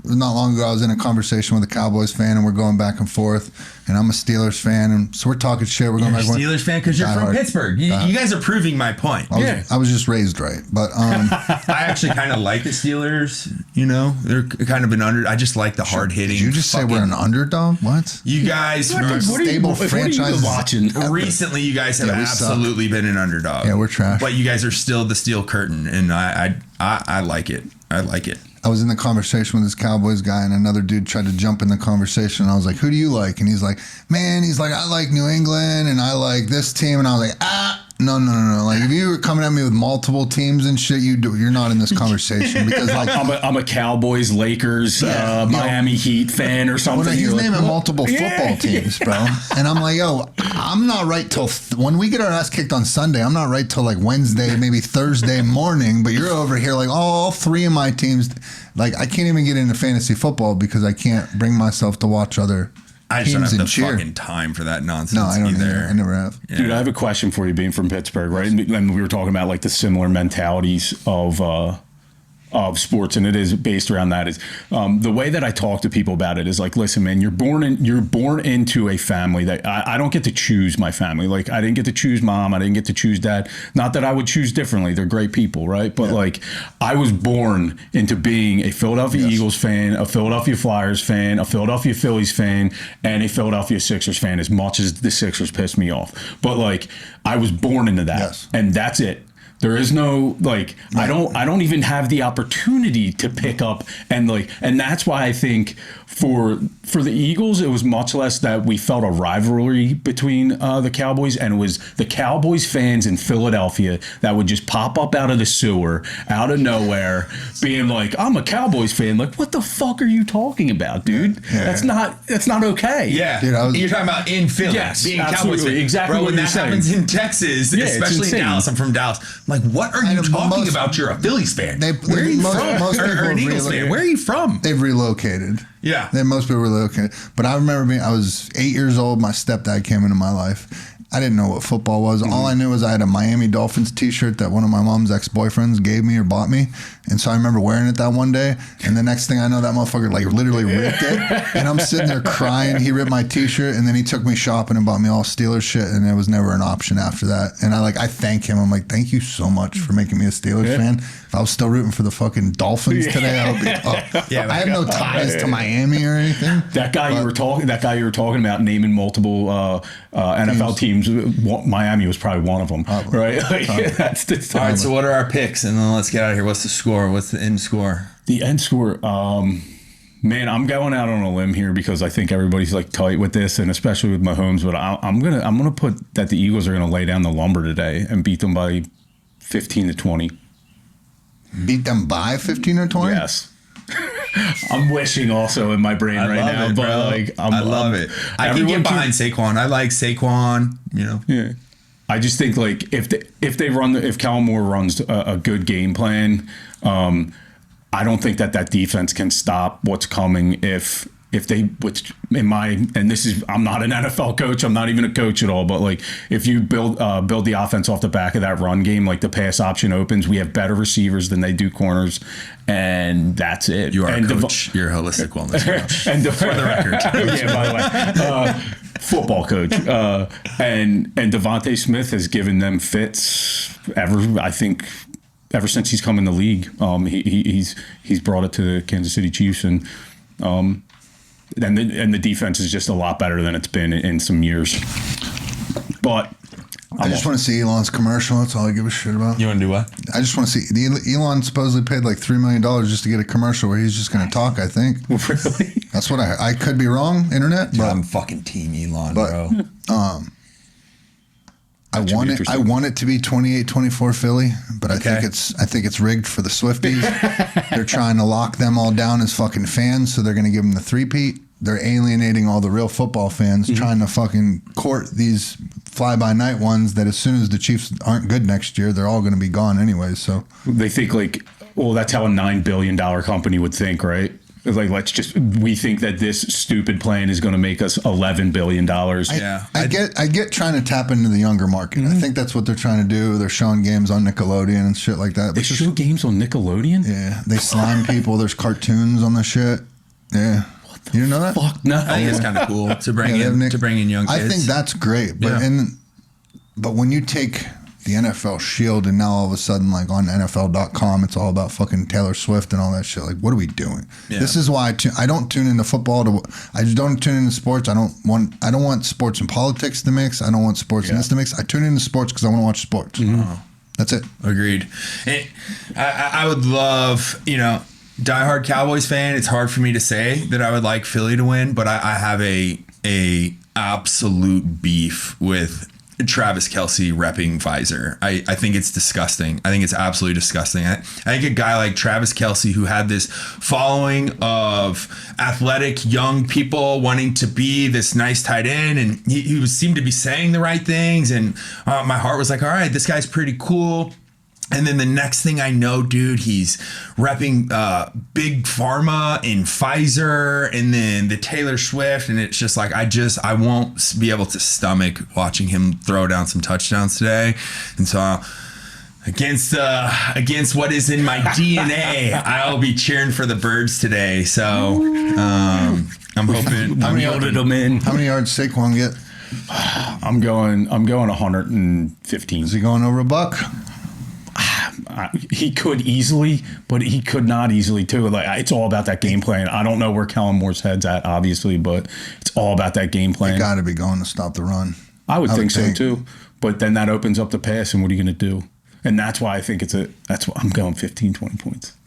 Not long ago, I was in a conversation with a Cowboys fan, and we're going back and forth, and I'm a Steelers fan, and so we're talking shit. We're going back and forth. Steelers fan because you're from Pittsburgh. You guys are proving my point. I was just raised right, but I actually kind of like the Steelers. You know, they're kind of an I just like the hard hitting. Did you just say we're an underdog? What? You guys are stable franchises. Watching? Recently, you guys have absolutely been an underdog. Yeah, we're trash. But you guys are still the steel curtain, and I like it. I like it. I was in the conversation with this Cowboys guy, and another dude tried to jump in the conversation. And I was like, who do you like? And he's like, I like New England, and I like this team. And I was like, No. Like if you were coming at me with multiple teams and shit, you're not in this conversation because like I'm a Cowboys, Lakers, Miami Heat fan or something. Well, he's naming multiple football teams, bro. And I'm like, yo, I'm not right till when we get our ass kicked on Sunday. I'm not right till like Wednesday, maybe Thursday morning. But you're over here like all three of my teams. Like I can't even get into fantasy football because I can't bring myself to watch other. I just don't have the cheer. fucking time for that nonsense. No, I don't either. I never have. Dude, I have a question for you being from Pittsburgh, right? And we were talking about like the similar mentalities of sports, and it is based around that is the way that I talk to people about it is like, listen, man, you're born into a family that I don't get to choose my family. Like I didn't get to choose mom, I didn't get to choose dad. Not that I would choose differently. They're great people, right? But like I was born into being a Philadelphia Eagles fan, a Philadelphia Flyers fan, a Philadelphia Phillies fan, and a Philadelphia Sixers fan, as much as the Sixers pissed me off. But like I was born into that, and that's it. There is no like I don't even have the opportunity to pick up and that's why I think for the Eagles it was much less that we felt a rivalry between the Cowboys, and it was the Cowboys fans in Philadelphia that would just pop up out of the sewer out of nowhere being like, I'm a Cowboys fan. Like, what the fuck are you talking about, dude? That's not okay. Yeah, dude, you're talking about in Philly, being Cowboys fan. Exactly. Bro, what when that happens in Texas, especially in Dallas, I'm from Dallas. I'm like, what are you talking about? You're a Phillies fan. Where are you from? Or an Eagles fan. Where are you from? They've relocated. Yeah. Most people relocated. But I remember I was 8 years old. My stepdad came into my life. I didn't know what football was. All I knew was I had a Miami Dolphins t-shirt that one of my mom's ex-boyfriends gave me or bought me. And so I remember wearing it that one day. And the next thing I know, that motherfucker like literally ripped it. And I'm sitting there crying. He ripped my t-shirt, and then he took me shopping and bought me all Steelers shit. And it was never an option after that. And I thank him. I'm like, thank you so much for making me a Steelers fan. If I was still rooting for the fucking Dolphins today, I would be up. I have no ties to Miami or anything. That guy you were talking about naming multiple NFL teams. Miami was probably one of them, right? That's all right. So what are our picks, and then let's get out of here. What's the score? What's the end score? The end score, man, I'm going out on a limb here because I think everybody's like tight with this, and especially with Mahomes. But I'm gonna put that the Eagles are gonna lay down the lumber today and beat them by 15 to 20. Beat them by 15 or 20? Yes. I'm wishing also in my brain right now, but bro. Like I love it. I can get behind Saquon. I like Saquon. You know. Yeah. I just think like if Kellen Moore runs a good game plan, I don't think that defense can stop what's coming if they, which in my, and this is, I'm not an NFL coach, I'm not even a coach at all, but like if you build the offense off the back of that run game, like the pass option opens, we have better receivers than they do corners, and that's it. You are a coach. You're a holistic wellness coach. And for the record. Yeah, by the way. Football coach. And Devontae Smith has given them fits ever since he's come in the league. He's brought it to the Kansas City Chiefs, and the defense is just a lot better than it's been in some years. But I just want to see Elon's commercial. That's all I give a shit about. You want to do what? I just want to see Elon supposedly paid like $3 million just to get a commercial where he's just going to talk. I think. Really? That's what I could be wrong. Internet. Dude, I'm fucking team Elon, bro. I want it to be 28-24 Philly, but I think it's rigged for the Swifties. They're trying to lock them all down as fucking fans, so they're going to give them the three-peat. They're alienating all the real football fans, trying to fucking court these fly-by-night ones that as soon as the Chiefs aren't good next year, they're all going to be gone anyway. So they think like, well, that's how a $9 billion company would think, right? Like, we think that this stupid plan is going to make us $11 billion. I get trying to tap into the younger market. I think that's what they're trying to do. They're showing games on Nickelodeon and shit like that. They show games on Nickelodeon? Yeah. They slime people. There's cartoons on the shit. Yeah. You didn't know that? Fuck no. I think it's kind of cool to bring in young kids. I think that's great. But when you take the NFL Shield and now all of a sudden like on NFL.com it's all about fucking Taylor Swift and all that shit, like what are we doing? This is why I don't tune into football. I just don't tune into sports. I don't want sports and politics to mix. I don't want sports and this to mix. I tune into sports because I want to watch sports. That's it. Agreed. I would love, diehard Cowboys fan. It's hard for me to say that I would like Philly to win, but I have a absolute beef with Travis Kelce repping Pfizer. I think it's disgusting. I think it's absolutely disgusting. I think a guy like Travis Kelce, who had this following of athletic young people wanting to be this nice tight end, and he seemed to be saying the right things, and my heart was like, all right, this guy's pretty cool. And then the next thing I know, dude, he's repping big pharma and Pfizer, and then the Taylor Swift, and it's just like I won't be able to stomach watching him throw down some touchdowns today. And so against what is in my DNA, I'll be cheering for the Birds today. So I'm hoping. How many yards Saquon get? I'm going 115. Is he going over a buck? He could easily, but he could not easily too. Like, it's all about that game plan. I don't know where Kellen Moore's head's at, obviously, but it's all about that game plan. They got to be going to stop the run. I would think so too. But then that opens up the pass, and what are you going to do? And that's why I think that's why I'm going 15, 20 points.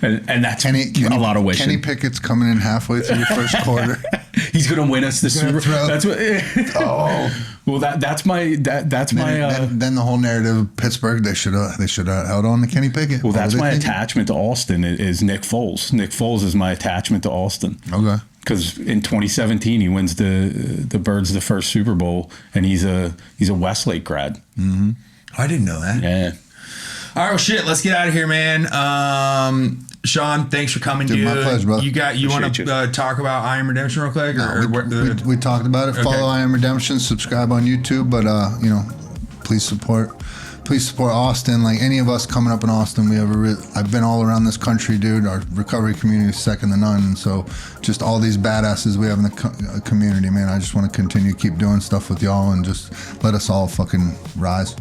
and that's a lot of wishing. Kenny Pickett's coming in halfway through the first quarter. He's going to win us the Super Bowl. That's what. Well, that's my. Then the whole narrative of Pittsburgh, they should have held on to Kenny Pickett. Well, that's my attachment to Austin is Nick Foles. Nick Foles is my attachment to Austin. Okay. Because in 2017 he wins the Birds the first Super Bowl, and he's a Westlake grad. Mm-hmm. I didn't know that. Yeah. All right, well, shit. Let's get out of here, man. Sean, thanks for coming, dude. My pleasure, brother. You want to talk about I Am Redemption real quick? We talked about it. Okay. Follow I Am Redemption. Subscribe on YouTube. But please support Austin. Like any of us coming up in Austin, I've been all around this country, dude. Our recovery community is second to none. And so just all these badasses we have in the community, man. I just want to continue keep doing stuff with y'all and just let us all fucking rise.